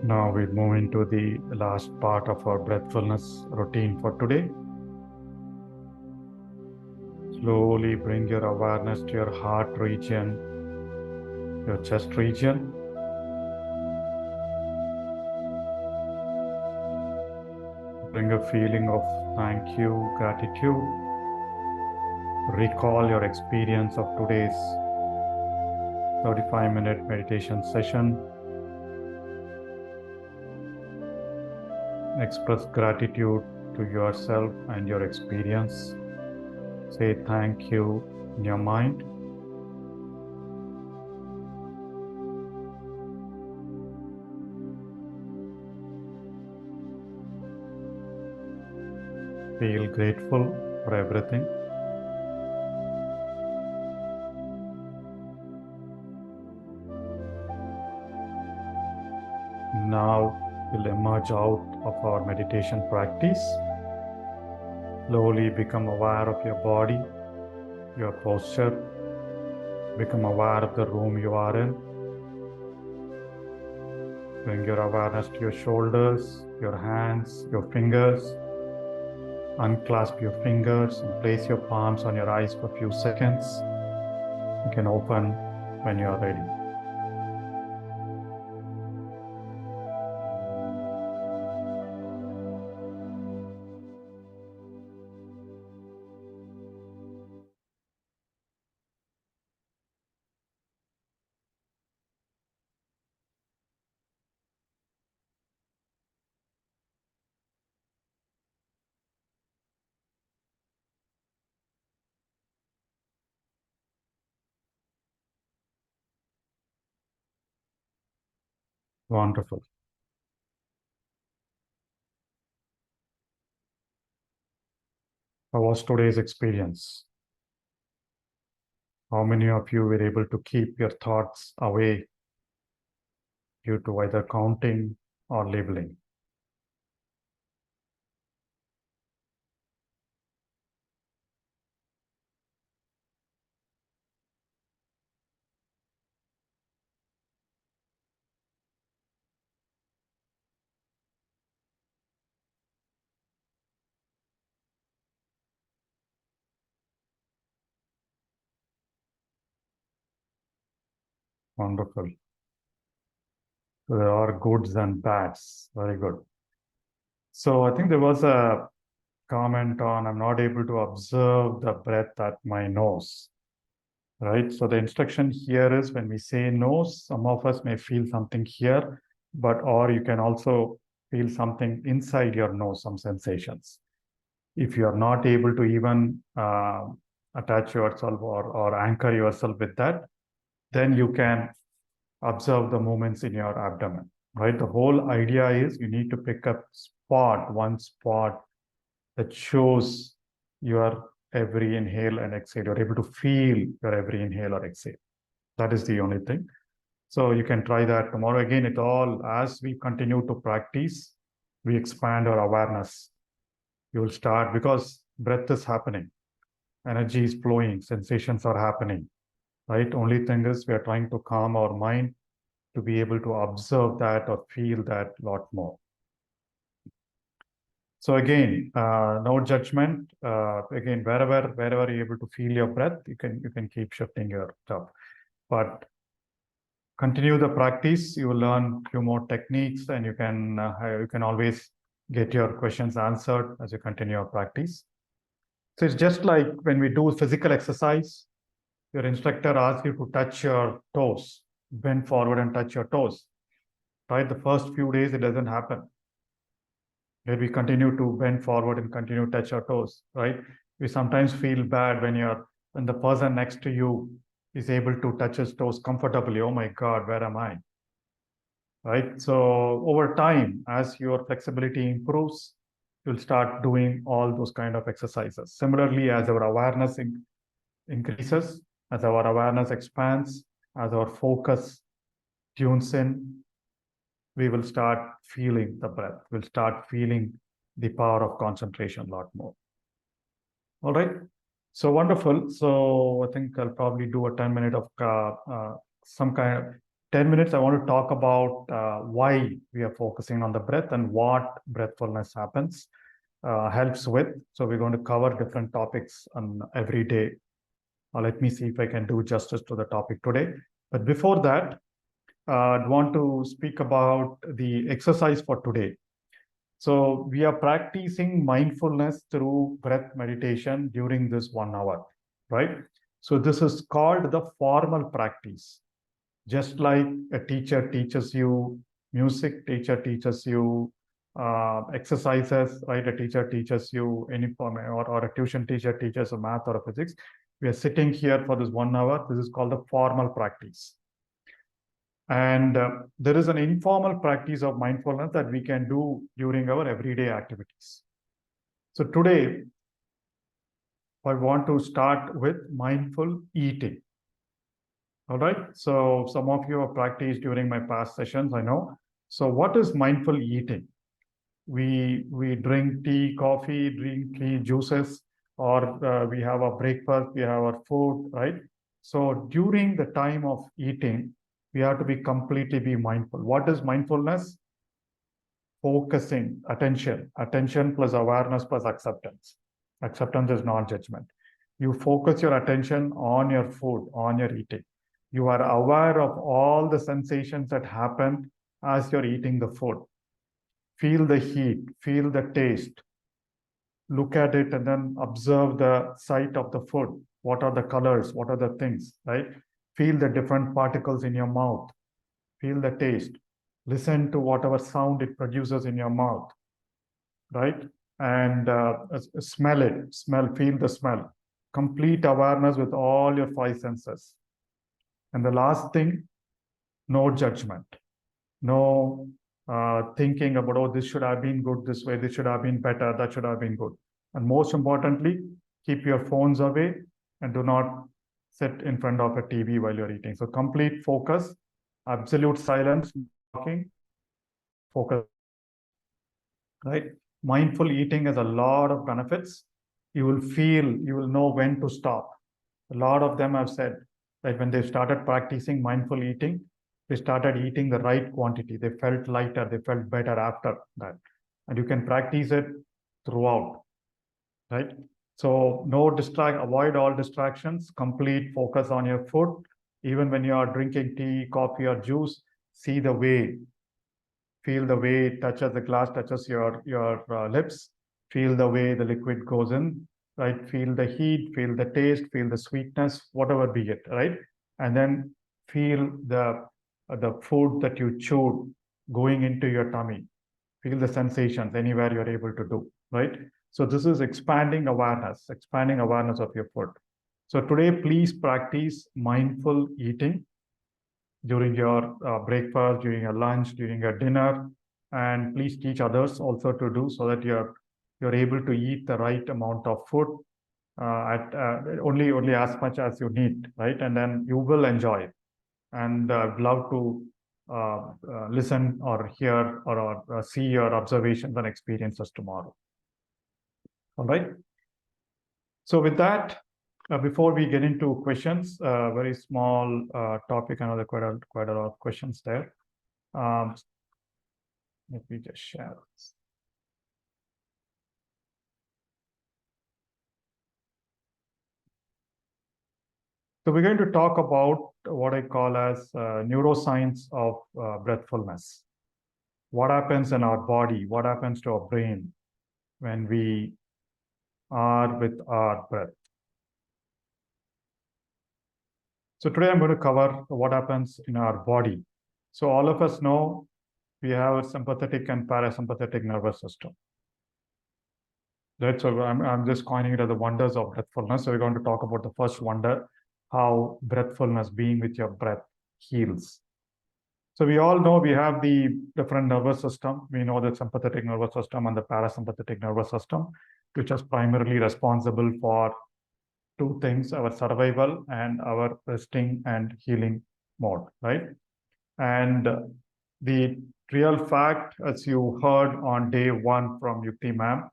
Speaker 1: Now we move into the last part of our breathfulness routine for today. Slowly bring your awareness to your heart region, your chest region. Bring a feeling of thank you, gratitude. Recall your experience of today's 35-minute meditation session. Express gratitude to yourself and your experience. Say thank you in your mind. Feel grateful for everything. Now we'll emerge out of our meditation practice. Slowly become aware of your body, your posture. Become aware of the room you are in. Bring your awareness to your shoulders, your hands, your fingers. Unclasp your fingers and place your palms on your eyes for a few seconds. You can open when you are ready. Wonderful. How was today's experience? How many of you were able to keep your thoughts away due to either counting or labeling? Wonderful. So there are goods and bads. Very good. So I think there was a comment on I'm not able to observe the breath at my nose. Right? So the instruction here is when we say nose, some of us may feel something here, or you can also feel something inside your nose, some sensations. If you are not able to even attach yourself or anchor yourself with that, then you can observe the movements in your abdomen, right? The whole idea is you need to pick up one spot that shows your every inhale and exhale. You're able to feel your every inhale or exhale. That is the only thing. So you can try that tomorrow. Again, as we continue to practice, we expand our awareness. You will start because breath is happening, energy is flowing, sensations are happening, right? Only thing is we are trying to calm our mind to be able to observe that or feel that a lot more. So again, no judgment. Again, wherever you're able to feel your breath, you can keep shifting your stuff. But continue the practice. You will learn a few more techniques, and you can always get your questions answered as you continue your practice. So it's just like when we do physical exercise, your instructor asks you to touch your toes, bend forward and touch your toes. Right? The first few days it doesn't happen. Where we continue to bend forward and continue to touch our toes, right? We sometimes feel bad when the person next to you is able to touch his toes comfortably. Oh my God, where am I? Right? So over time, as your flexibility improves, you'll start doing all those kind of exercises. Similarly, as our awareness increases, as our awareness expands, as our focus tunes in, we will start feeling the breath. We'll start feeling the power of concentration a lot more. All right. So wonderful. So I think I'll probably do a 10 minute of some kind of 10 minutes. I want to talk about why we are focusing on the breath and what breathfulness helps with. So we're going to cover different topics on every day. Let me see if I can do justice to the topic today. But before that, I'd want to speak about the exercise for today. So we are practicing mindfulness through breath meditation during this 1 hour, right? So this is called the formal practice. Just like a teacher teaches you music, teacher teaches you exercises, right? A teacher teaches you any form, or a tuition teacher teaches a math or a physics. We are sitting here for this 1 hour. This is called the formal practice. And there is an informal practice of mindfulness that we can do during our everyday activities. So today, I want to start with mindful eating. All right. So some of you have practiced during my past sessions, I know. So what is mindful eating? We drink tea, coffee, drink tea, juices, or we have a breakfast, we have our food, right? So during the time of eating, we have to be completely mindful. What is mindfulness? Focusing, attention plus awareness plus acceptance. Acceptance is non-judgment. You focus your attention on your food, on your eating. You are aware of all the sensations that happen as you're eating the food. Feel the heat, feel the taste, look at it and then observe the sight of the food. What are the colors? What are the things, right? Feel the different particles in your mouth. Feel the taste. Listen to whatever sound it produces in your mouth, right? And smell it, feel the smell. Complete awareness with all your 5 senses. And the last thing, no judgment. No thinking about, oh, this should have been good this way, this should have been better, that should have been good. And most importantly, keep your phones away and do not sit in front of a TV while you're eating. So complete focus, absolute silence, talking, focus, right? Mindful eating has a lot of benefits. You will know when to stop. A lot of them have said that when they started practicing mindful eating, they started eating the right quantity. They felt lighter, they felt better after that. And you can practice it throughout, right? So avoid all distractions, complete focus on your food. Even when you are drinking tea, coffee, or juice, see the way, feel the way it touches the glass, touches your lips, feel the way the liquid goes in, right? Feel the heat, feel the taste, feel the sweetness, whatever be it, right? And then feel the food that you chewed going into your tummy. Feel the sensations anywhere you're able to do, right? So this is expanding awareness of your food. So today, please practice mindful eating during your breakfast, during your lunch, during your dinner, and please teach others also to do so that you're able to eat the right amount of food at only as much as you need, right? And then you will enjoy it. And I'd love to listen or hear or see your observations and experiences tomorrow. All right. So with that, before we get into questions, very small topic. I know there are quite a lot of questions there. Let me just share this. So we're going to talk about what I call as neuroscience of breathfulness. What happens in our body? What happens to our brain when we are with our breath? So today I'm going to cover what happens in our body. So all of us know we have a sympathetic and parasympathetic nervous system. Right. So I'm just coining it as the wonders of breathfulness. So we're going to talk about the first wonder, how breathfulness, being with your breath, heals. So we all know we have the different nervous system. We know the sympathetic nervous system and the parasympathetic nervous system, which is primarily responsible for two things: our survival and our resting and healing mode, right? And the real fact, as you heard on day 1 from Yukti ma'am,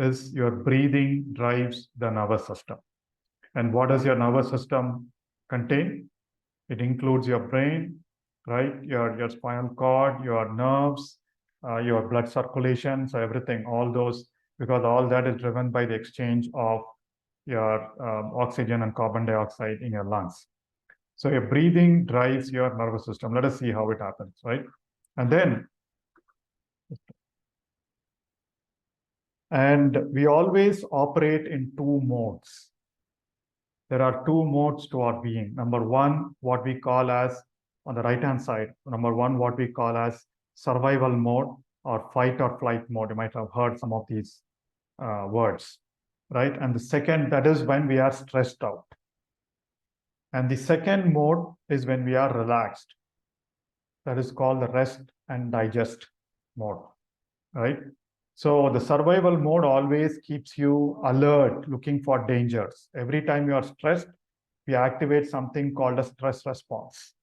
Speaker 1: is your breathing drives the nervous system. And what does your nervous system contain? It includes your brain, right? Your spinal cord, your nerves, your blood circulation, so everything, all those, because all that is driven by the exchange of your oxygen and carbon dioxide in your lungs. So your breathing drives your nervous system. Let us see how it happens, right? And we always operate in two modes. There are two modes to our being. Number one, what we call as, on the right-hand side, number one, what we call as survival mode or fight or flight mode. You might have heard some of these words, right? And the second, that is when we are stressed out. And the second mode is when we are relaxed. That is called the rest and digest mode, right? So the survival mode always keeps you alert, looking for dangers. Every time you are stressed, we activate something called a stress response.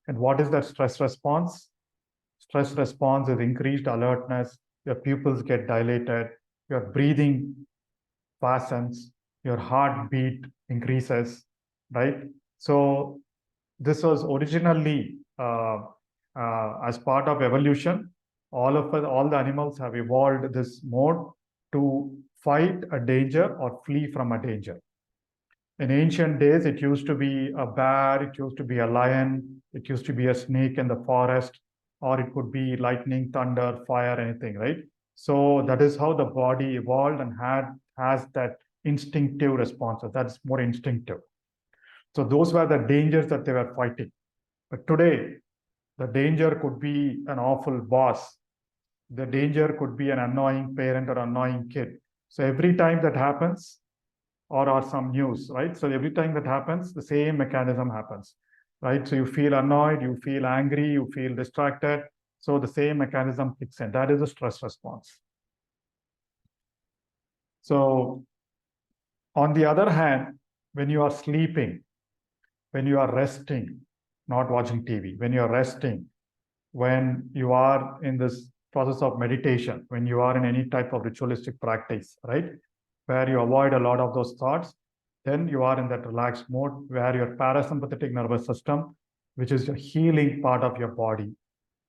Speaker 1: And what is that stress response? Stress response is increased alertness, your pupils get dilated, your breathing fastens, your heartbeat increases, right? So this was originally as part of evolution. All the animals have evolved this mode to fight a danger or flee from a danger. In ancient days, it used to be a bear, it used to be a lion, it used to be a snake in the forest, or it could be lightning, thunder, fire, anything, right? So that is how the body evolved and has that instinctive response. That's more instinctive. So those were the dangers that they were fighting. But today, the danger could be an awful boss. The danger could be an annoying parent or annoying kid. So every time that happens, or some news, right? So every time that happens, the same mechanism happens, right? So you feel annoyed, you feel angry, you feel distracted. So the same mechanism kicks in. That is a stress response. So on the other hand, when you are sleeping, when you are resting, not watching TV, when you are resting, when you are in this process of meditation, when you are in any type of ritualistic practice, right, where you avoid a lot of those thoughts, then you are in that relaxed mode where your parasympathetic nervous system, which is the healing part of your body,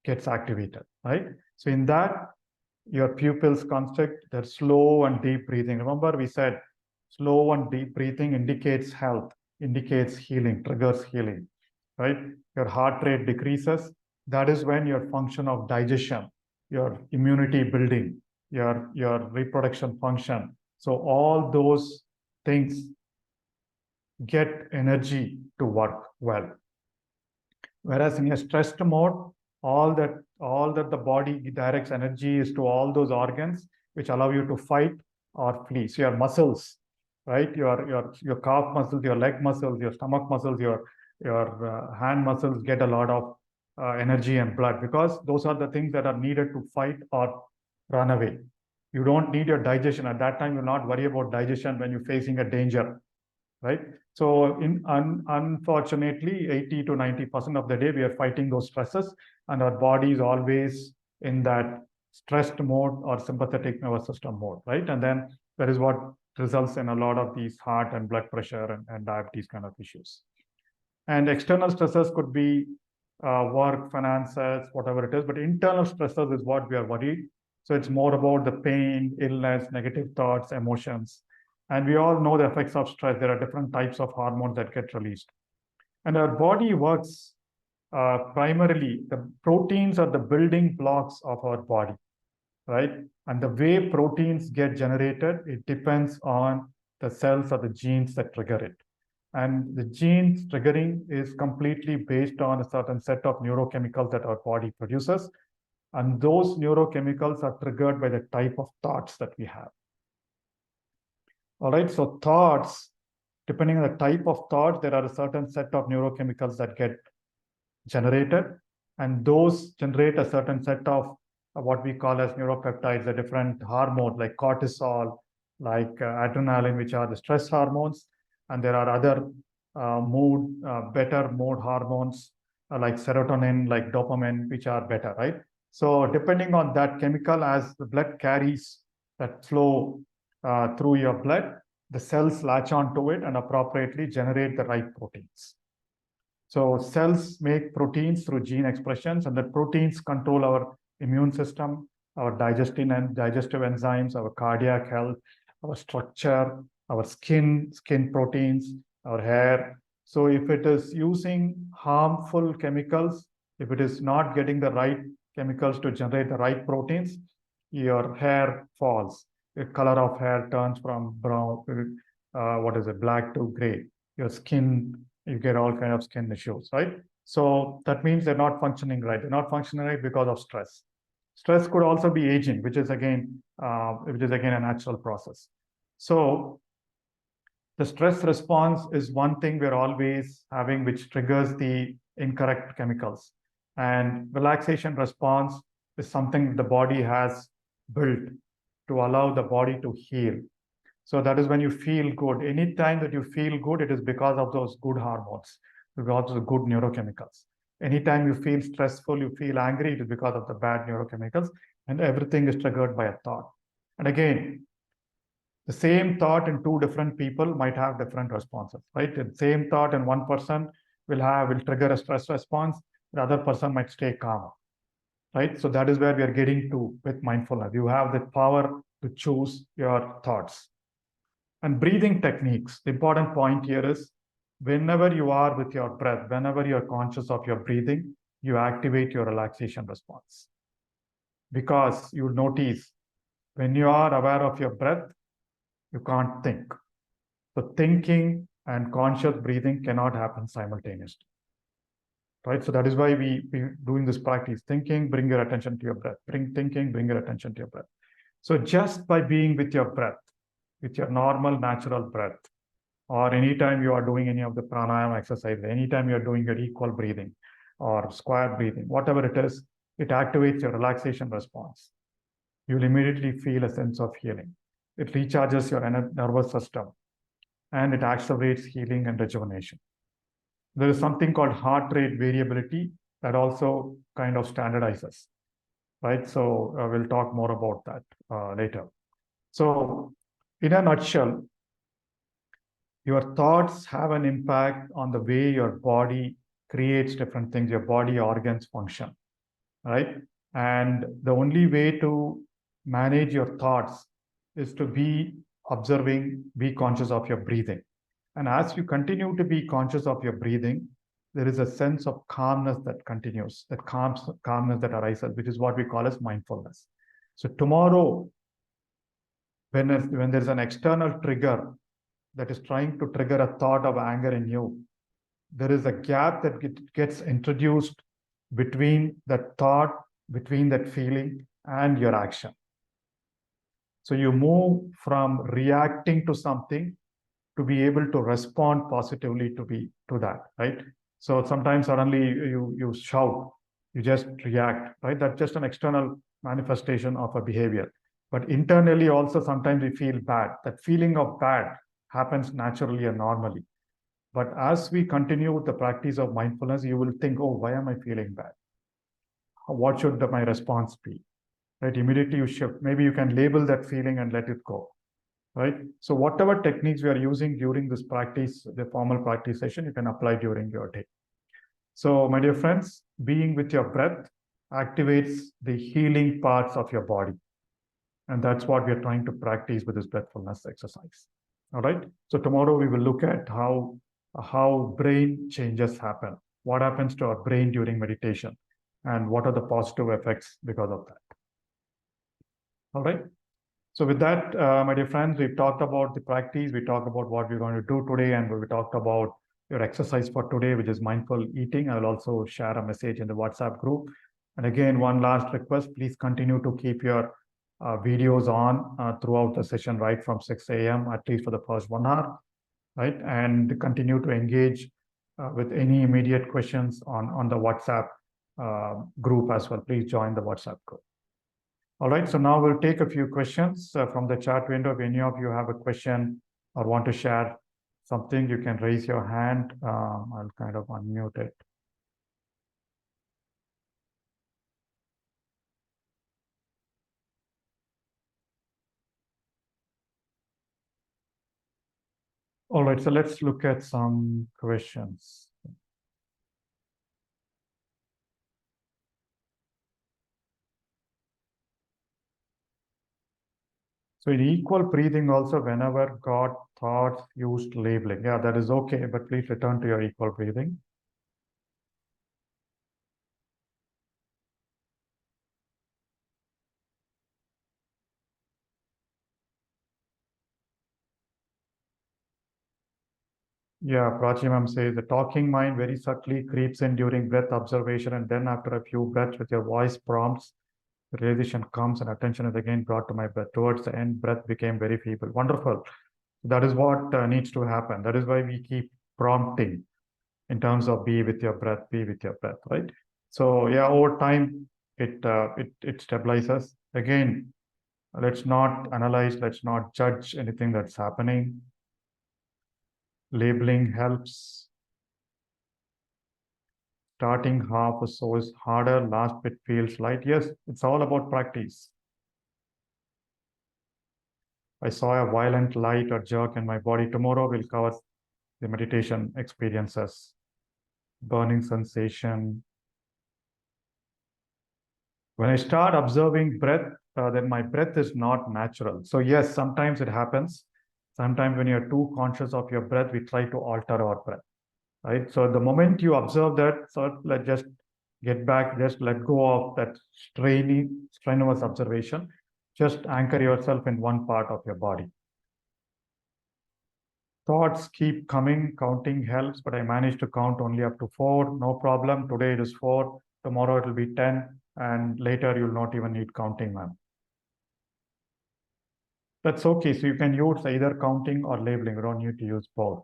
Speaker 1: gets activated, right? So in that, your pupils constrict, their slow and deep breathing. Remember, we said slow and deep breathing indicates health, indicates healing, triggers healing, right? Your heart rate decreases. That is when your function of digestion, your immunity building, your reproduction function. So all those things get energy to work well. Whereas in a stressed mode, all that the body directs energy is to all those organs which allow you to fight or flee. So your muscles, right? Your calf muscles, your leg muscles, your stomach muscles, your hand muscles get a lot of energy and blood, because those are the things that are needed to fight or run away. You don't need your digestion. At that time, you'll not worry about digestion when you're facing a danger, right? So unfortunately, 80 to 90% of the day, we are fighting those stresses, and our body is always in that stressed mode or sympathetic nervous system mode, right? And then that is what results in a lot of these heart and blood pressure and diabetes kind of issues. And external stressors could be work, finances, whatever it is, but internal stressors is what we are worried. So it's more about the pain, illness, negative thoughts, emotions. And we all know the effects of stress. There are different types of hormones that get released. And our body works primarily, the proteins are the building blocks of our body, right? And the way proteins get generated, it depends on the cells or the genes that trigger it. And the genes triggering is completely based on a certain set of neurochemicals that our body produces. And those neurochemicals are triggered by the type of thoughts that we have. All right, so thoughts, depending on the type of thought, there are a certain set of neurochemicals that get generated, and those generate a certain set of what we call as neuropeptides, the different hormones like cortisol, like adrenaline, which are the stress hormones, and there are other better mood hormones like serotonin, like dopamine, which are better, right? So depending on that chemical, as the blood carries that flow through your blood, the cells latch onto it and appropriately generate the right proteins. So cells make proteins through gene expressions, and the proteins control our immune system, our digestive enzymes, our cardiac health, our structure, our skin proteins, our hair. So if it is using harmful chemicals, if it is not getting the right chemicals to generate the right proteins, your hair falls. The color of hair turns from brown, black to gray. Your skin, you get all kind of skin issues, right? So that means they're not functioning right. They're not functioning right because of stress. Stress could also be aging, which is again a natural process. So the stress response is one thing we're always having, which triggers the incorrect chemicals. And relaxation response is something the body has built to allow the body to heal. So that is when you feel good. Anytime that you feel good, it is because of those good hormones, because of the good neurochemicals. Anytime you feel stressful, you feel angry, it is because of the bad neurochemicals, and everything is triggered by a thought. And again, the same thought in two different people might have different responses, right? The same thought in one person will trigger a stress response. The other person might stay calm, right? So that is where we are getting to with mindfulness. You have the power to choose your thoughts. And breathing techniques. The important point here is whenever you are with your breath, whenever you're conscious of your breathing, you activate your relaxation response. Because you'll notice when you are aware of your breath, you can't think. So thinking and conscious breathing cannot happen simultaneously. Right? So that is why we doing this practice. Thinking, bring your attention to your breath. Thinking, bring your attention to your breath. So just by being with your breath, with your normal, natural breath, or anytime you are doing any of the pranayama exercise, anytime you are doing your equal breathing or square breathing, whatever it is, it activates your relaxation response. You'll immediately feel a sense of healing. It recharges your nervous system, and it accelerates healing and rejuvenation. There is something called heart rate variability that also kind of standardizes, right? So we'll talk more about that later. So in a nutshell, your thoughts have an impact on the way your body creates different things, your body organs function, right? And the only way to manage your thoughts is to be observing, be conscious of your breathing. And as you continue to be conscious of your breathing, there is a sense of calmness that continues, that calmness that arises, which is what we call as mindfulness. So tomorrow, when there's an external trigger that is trying to trigger a thought of anger in you, there is a gap that gets introduced between that thought, between that feeling, and your action. So you move from reacting to something to be able to respond positively to that, right? So sometimes suddenly you shout, you just react, right? That's just an external manifestation of a behavior. But internally also sometimes we feel bad. That feeling of bad happens naturally and normally. But as we continue with the practice of mindfulness, you will think, oh, why am I feeling bad? What should my response be? Right? Immediately you shift. Maybe you can label that feeling and let it go. Right? So whatever techniques we are using during this practice, the formal practice session, you can apply during your day. So my dear friends, being with your breath activates the healing parts of your body. And that's what we are trying to practice with this breathfulness exercise. All right. So tomorrow we will look at how brain changes happen. What happens to our brain during meditation, and what are the positive effects because of that. All right. So with that, my dear friends, we've talked about the practice. We talked about what we're going to do today, and we talked about your exercise for today, which is mindful eating. I will also share a message in the WhatsApp group. And again, one last request, please continue to keep your videos on throughout the session, right from 6 a.m., at least for the first 1 hour, right? And continue to engage with any immediate questions on the WhatsApp group as well. Please join the WhatsApp group. All right, so now we'll take a few questions from the chat window. If any of you have a question or want to share something, you can raise your hand. I'll kind of unmute it. All right, so let's look at some questions. So in equal breathing also, whenever got thoughts used labeling. Yeah, that is okay, but please return to your equal breathing. Yeah, Prachimam says the talking mind very subtly creeps in during breath observation, and then after a few breaths with your voice prompts, the realization comes and attention is again brought to my breath. Towards the end, breath became very feeble. Wonderful. That is what needs to happen. That is why we keep prompting in terms of be with your breath, be with your breath, right? So yeah, over time, it stabilizes. Again, let's not analyze, let's not judge anything that's happening. Labeling helps. Starting half or so is harder, last bit feels light. Yes, it's all about practice. I saw a violent light or jerk in my body. Tomorrow we'll cover the meditation experiences. Burning sensation. When I start observing breath, then my breath is not natural. So yes, sometimes it happens. Sometimes when you're too conscious of your breath, we try to alter our breath, right? So the moment you observe that, so let's just get back, just let go of that strenuous observation. Just anchor yourself in one part of your body. Thoughts keep coming, counting helps, but I managed to count only up to 4. No problem. Today it is 4. Tomorrow it will be 10. And later you'll not even need counting, ma'am. That's okay. So you can use either counting or labeling. You don't need to use both.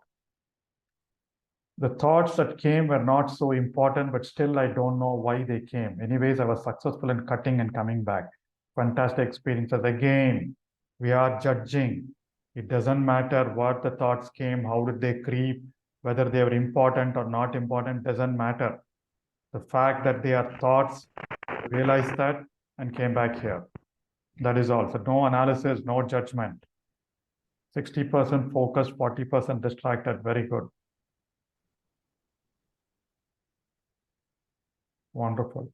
Speaker 1: The thoughts that came were not so important, but still I don't know why they came. Anyways, I was successful in cutting and coming back. Fantastic experiences. Again, we are judging. It doesn't matter what the thoughts came, how did they creep, whether they were important or not important, doesn't matter. The fact that they are thoughts, realize that and came back here. That is all. So no analysis, no judgment. 60% focused, 40% distracted. Very good. Wonderful.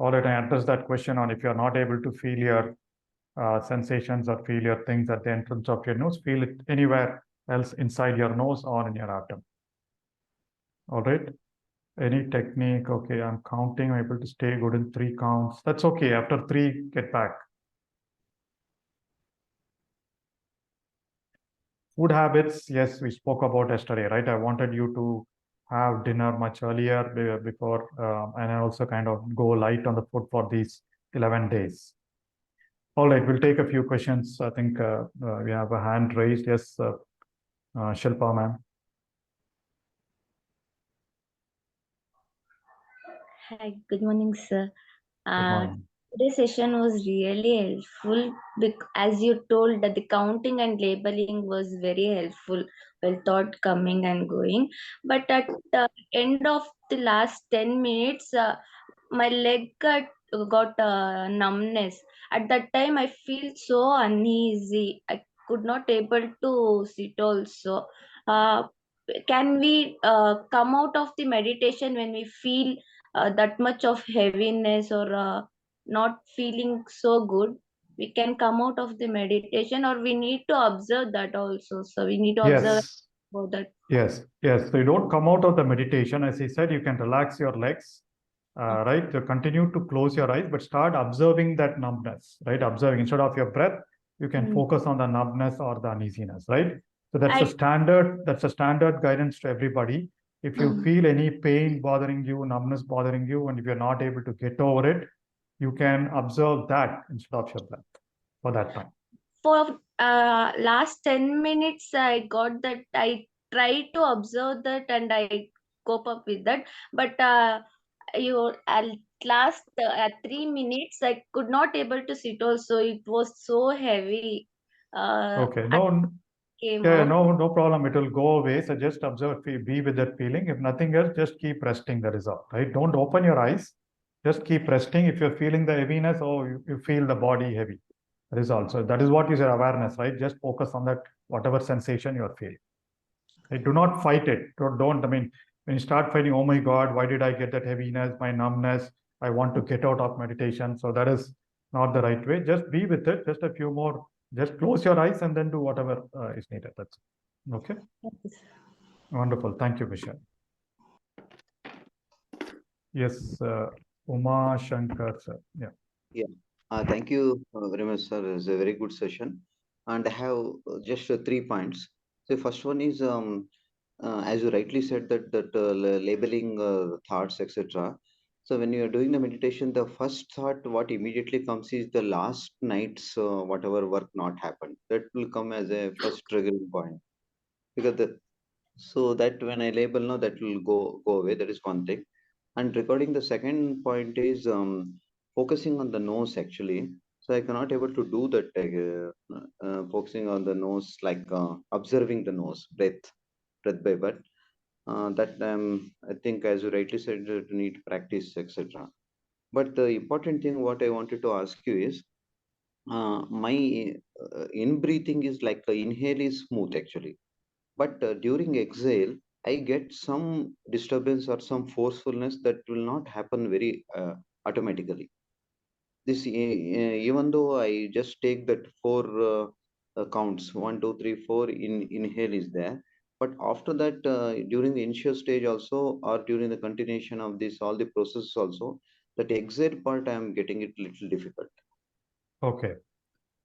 Speaker 1: All right, I addressed that question on if you're not able to feel your sensations or feel your things at the entrance of your nose, feel it anywhere else inside your nose or in your abdomen. All right. Any technique? Okay, I'm counting. I'm able to stay good in 3 counts. That's okay. After 3, get back. Food habits, yes, we spoke about yesterday, right? I wanted you to have dinner much earlier before, and also kind of go light on the food for these 11 days. All right, we'll take a few questions. I think we have a hand raised. Yes, Shilpa, ma'am.
Speaker 2: Hi, good morning, sir.
Speaker 1: Good
Speaker 2: Uh,
Speaker 1: morning.
Speaker 2: Today's session was really helpful as you told that the counting and labeling was very helpful. Well, thought coming and going, but at the end of the last 10 minutes, my leg got numbness. At that time, I feel so uneasy. I could not able to sit also. Uh, can we come out of the meditation when we feel that much of heaviness or not feeling so good? We can come out of the meditation, or we need to observe that also. So we need to observe
Speaker 1: Yes,
Speaker 2: about that.
Speaker 1: yes, yes. So you don't come out of the meditation. As I said, you can relax your legs, right? So continue to close your eyes, but start observing that numbness, right? Observing instead of your breath, you can
Speaker 2: Mm.
Speaker 1: focus on the numbness or the uneasiness, right? So
Speaker 2: I
Speaker 1: that's a standard guidance to everybody. If you
Speaker 2: mm.
Speaker 1: feel any pain bothering you, numbness bothering you, and if you're not able to get over it, you can observe that instead of your breath for that time.
Speaker 2: For last 10 minutes, I got that. I tried to observe that and I cope up with that. But you at last 3 minutes, I could not able to sit also. It was so heavy.
Speaker 1: Okay,
Speaker 2: I
Speaker 1: no,
Speaker 2: came
Speaker 1: yeah,
Speaker 2: out.
Speaker 1: no problem. It will go away. So just observe, be with that feeling. If nothing else, just keep resting the result, right? Don't open your eyes. Just keep resting. If you're feeling the heaviness, or you feel the body heavy, result. So that is what is your awareness, right? Just focus on that, whatever sensation you're feeling. Right? Do not fight it. Don't, I mean, when you start fighting, oh my God, why did I get that heaviness, my numbness? I want to get out of meditation. So that is not the right way. Just be with it. Just a few more. Just close your eyes and then do whatever is needed. That's okay. Wonderful. Thank you, Vishal. Yes, Uma Shankar, sir. Yeah.
Speaker 3: Yeah. Thank you very much, sir. It's a very good session. And I have just 3 points. So first one is, as you rightly said, that labeling thoughts, etc. So when you are doing the meditation, the first thought what immediately comes is the last night's whatever work not happened. That will come as a first triggering point, because so that when I label, no, that will go away. That is one thing. And regarding the second point is focusing on the nose actually. So I cannot able to do that focusing on the nose, like observing the nose, breath by breath. That I think, as you rightly said, that you need practice, etc. But the important thing what I wanted to ask you is, my in breathing is like inhale is smooth actually, but during exhale, I get some disturbance or some forcefulness that will not happen very automatically. This even though I just take that four counts, 1, 2, 3, 4, inhale is there, but after that, during the initial stage also, or during the continuation of this all the process also, that exhale part I am getting it little difficult.
Speaker 1: Okay.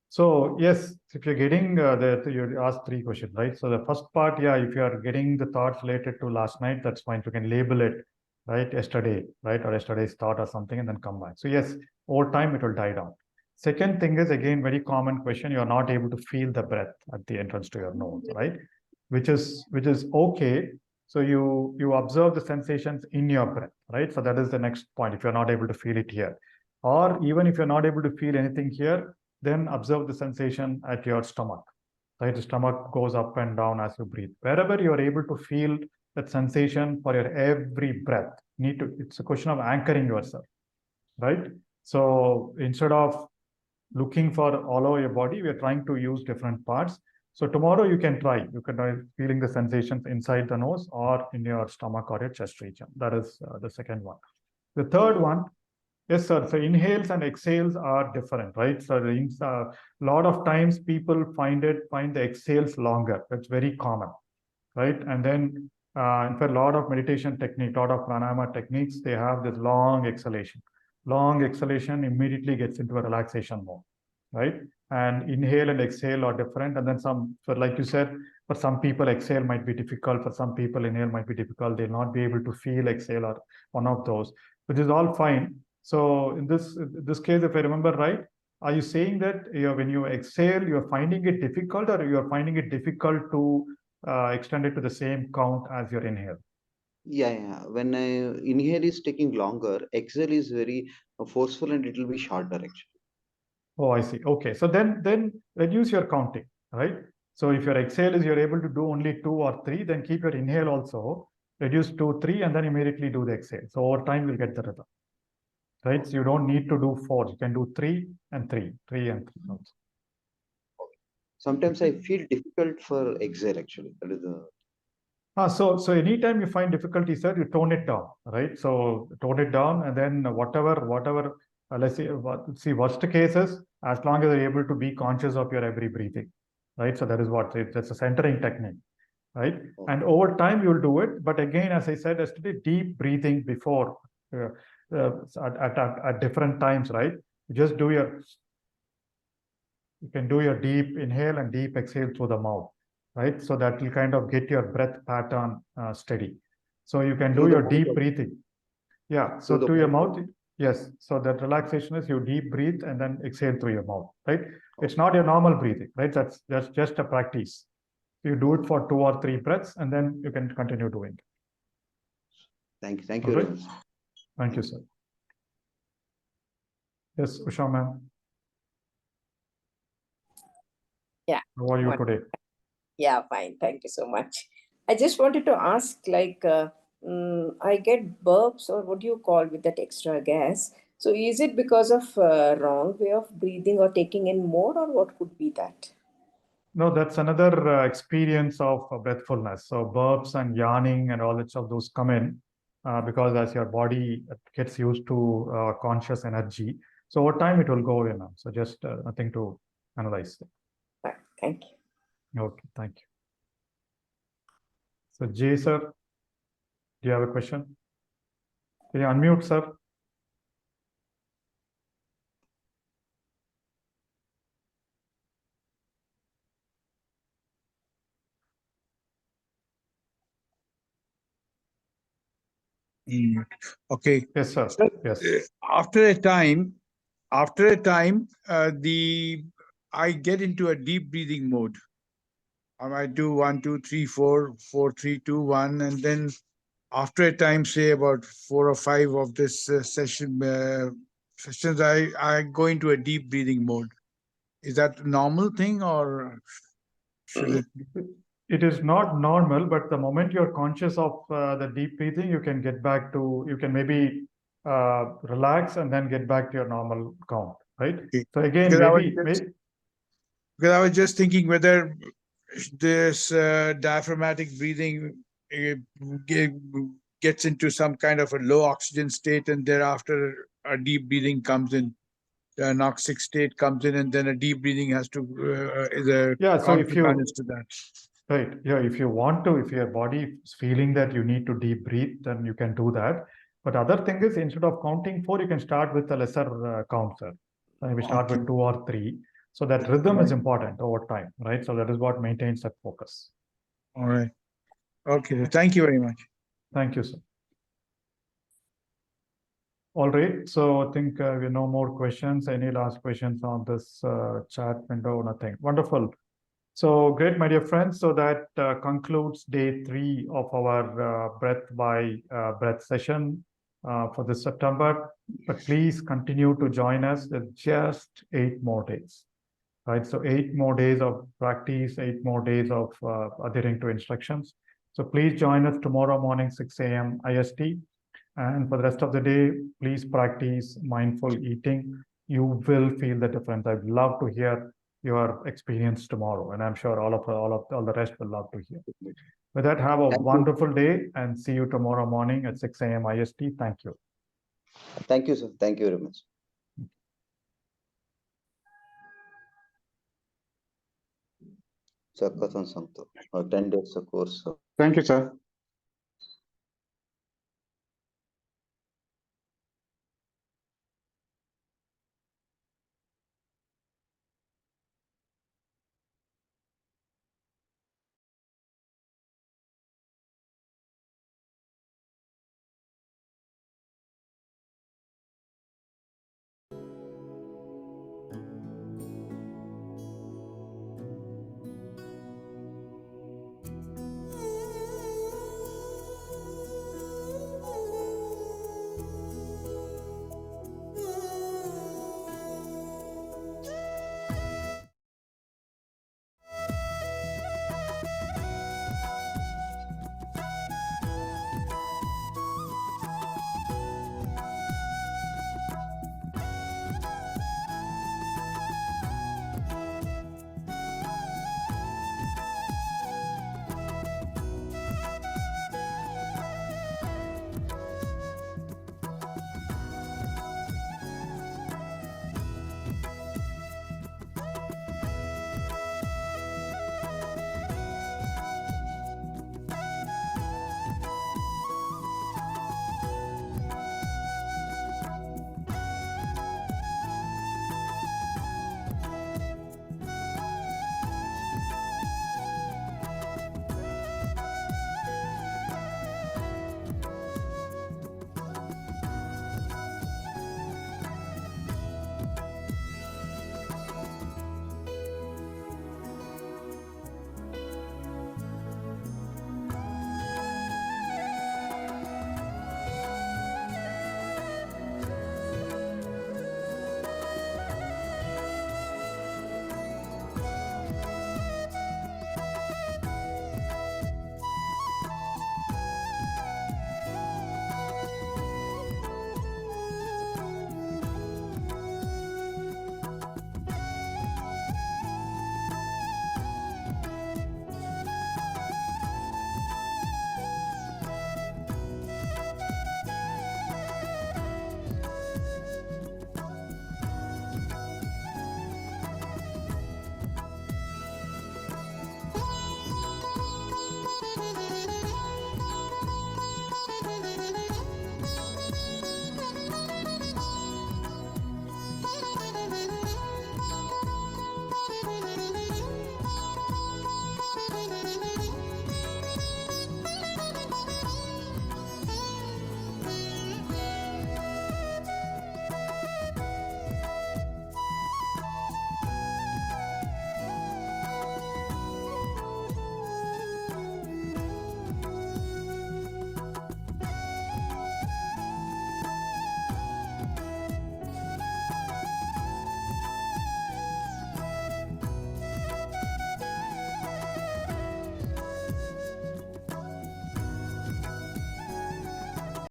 Speaker 1: So yes, if you're getting you asked 3 questions, right? So the first part, yeah, if you are getting the thoughts related to last night, that's fine. You can label it, right? Yesterday, right? Or yesterday's thought or something, and then come back. So yes, over time it will die down. Second thing is, again, very common question. You are not able to feel the breath at the entrance to your nose, right? Which is okay. So you observe the sensations in your breath, right? So that is the next point. If you're not able to feel it here, or even if you're not able to feel anything here, then observe the sensation at your stomach, right? The stomach goes up and down as you breathe. Wherever you are able to feel that sensation for your every breath, it's a question of anchoring yourself, right? So instead of looking for all over your body, we are trying to use different parts. So tomorrow you can try feeling the sensations inside the nose or in your stomach or your chest region. That is the second one. The third one, yes, sir. So inhales and exhales are different, right? So a lot of times people find the exhales longer. That's very common, right? And then in fact, a lot of meditation technique, a lot of pranayama techniques, they have this long exhalation. Long exhalation immediately gets into a relaxation mode, right? And inhale and exhale are different. And then so like you said, for some people, exhale might be difficult. For some people, inhale might be difficult. They'll not be able to feel exhale or one of those, which is all fine. So in this case, if I remember right, are you saying that when you exhale, you're finding it difficult, or you're finding it difficult to extend it to the same count as your inhale?
Speaker 3: Yeah. When I inhale is taking longer, exhale is very forceful and it will be shorter actually.
Speaker 1: Oh, I see. Okay. So then reduce your counting, right? So if your exhale is you're able to do only 2 or 3, then keep your inhale also, reduce 2, 3, and then immediately do the exhale. So over time you'll get the rhythm, right? So you don't need to do 4. You can do 3 and 3, 3 and 3 also.
Speaker 3: Sometimes I feel difficult for exhale actually. That is the
Speaker 1: So anytime you find difficulty, sir, you tone it down, right? So tone it down, and then whatever, let's see, worst cases, as long as you're able to be conscious of your every breathing, right? So that is that's a centering technique, right? And over time you'll do it. But again, as I said yesterday, deep breathing before at different times, right? You can do your deep inhale and deep exhale through the mouth, right? So that will kind of get your breath pattern steady. So you can do your deep breathing. Yeah. So to your mouth, yes. So that relaxation is you deep breathe and then exhale through your mouth, right? It's not your normal breathing, right? That's just a practice. You do it for 2 or 3 breaths, and then you can continue doing it.
Speaker 3: Thank you very much.
Speaker 1: Thank you, sir. Yes, Usha ma'am.
Speaker 4: Yeah.
Speaker 1: How are you today?
Speaker 4: Yeah, fine. Thank you so much. I just wanted to ask, like, I get burps, or what do you call with that extra gas? So is it because of wrong way of breathing or taking in more, or what could be that?
Speaker 1: No, that's another experience of breathfulness. So burps and yawning and all that stuff, those come in because as your body gets used to conscious energy. So over time it will go away now. So just nothing to analyze.
Speaker 4: Fine. Thank you.
Speaker 1: Okay, thank you. So Jay, sir, do you have a question? Can you unmute, sir?
Speaker 5: Okay.
Speaker 1: Yes, sir.
Speaker 5: So,
Speaker 1: Yes.
Speaker 5: after a time, I get into a deep breathing mode. I might do 1, 2, 3, 4, 4, 3, 2, 1, and then after a time, say about 4 or 5 of this sessions, I go into a deep breathing mode. Is that a normal thing, or should it?
Speaker 1: It is not normal, but the moment you're conscious of the deep breathing, you can get back to, you can maybe relax and then get back to your normal count, right?
Speaker 5: Okay.
Speaker 1: So again,
Speaker 5: Because I was just thinking whether this diaphragmatic breathing gets into some kind of a low oxygen state, and thereafter a deep breathing comes in. Anoxic state comes in, and then a deep breathing has to is a
Speaker 1: Yeah, so if you
Speaker 5: counterbalance to that.
Speaker 1: right, yeah, if you want to, if your body is feeling that you need to deep breathe, then you can do that. But other thing is, instead of counting 4, you can start with a lesser count, sir. Maybe start with 2 or 3. So that rhythm is important over time, right? So that is what maintains that focus.
Speaker 5: All right. Okay. Thank you very much.
Speaker 1: Thank you, sir. All right. So I think we have no more questions. Any last questions on this chat window? Nothing. Wonderful. So great, my dear friends. So that concludes day 3 of our breath by breath session for this September. But please continue to join us with just 8 more days. Right. So 8 more days of practice, 8 more days of adhering to instructions. So please join us tomorrow morning, 6 a.m. IST. And for the rest of the day, please practice mindful eating. You will feel the difference. I'd love to hear your experience tomorrow, and I'm sure all the rest will love to hear. With that, have a wonderful day, and see you tomorrow morning at 6 a.m. IST. Thank you.
Speaker 3: Thank you, sir. Thank you very much. Sir, 10 days of course.
Speaker 6: Thank you, sir.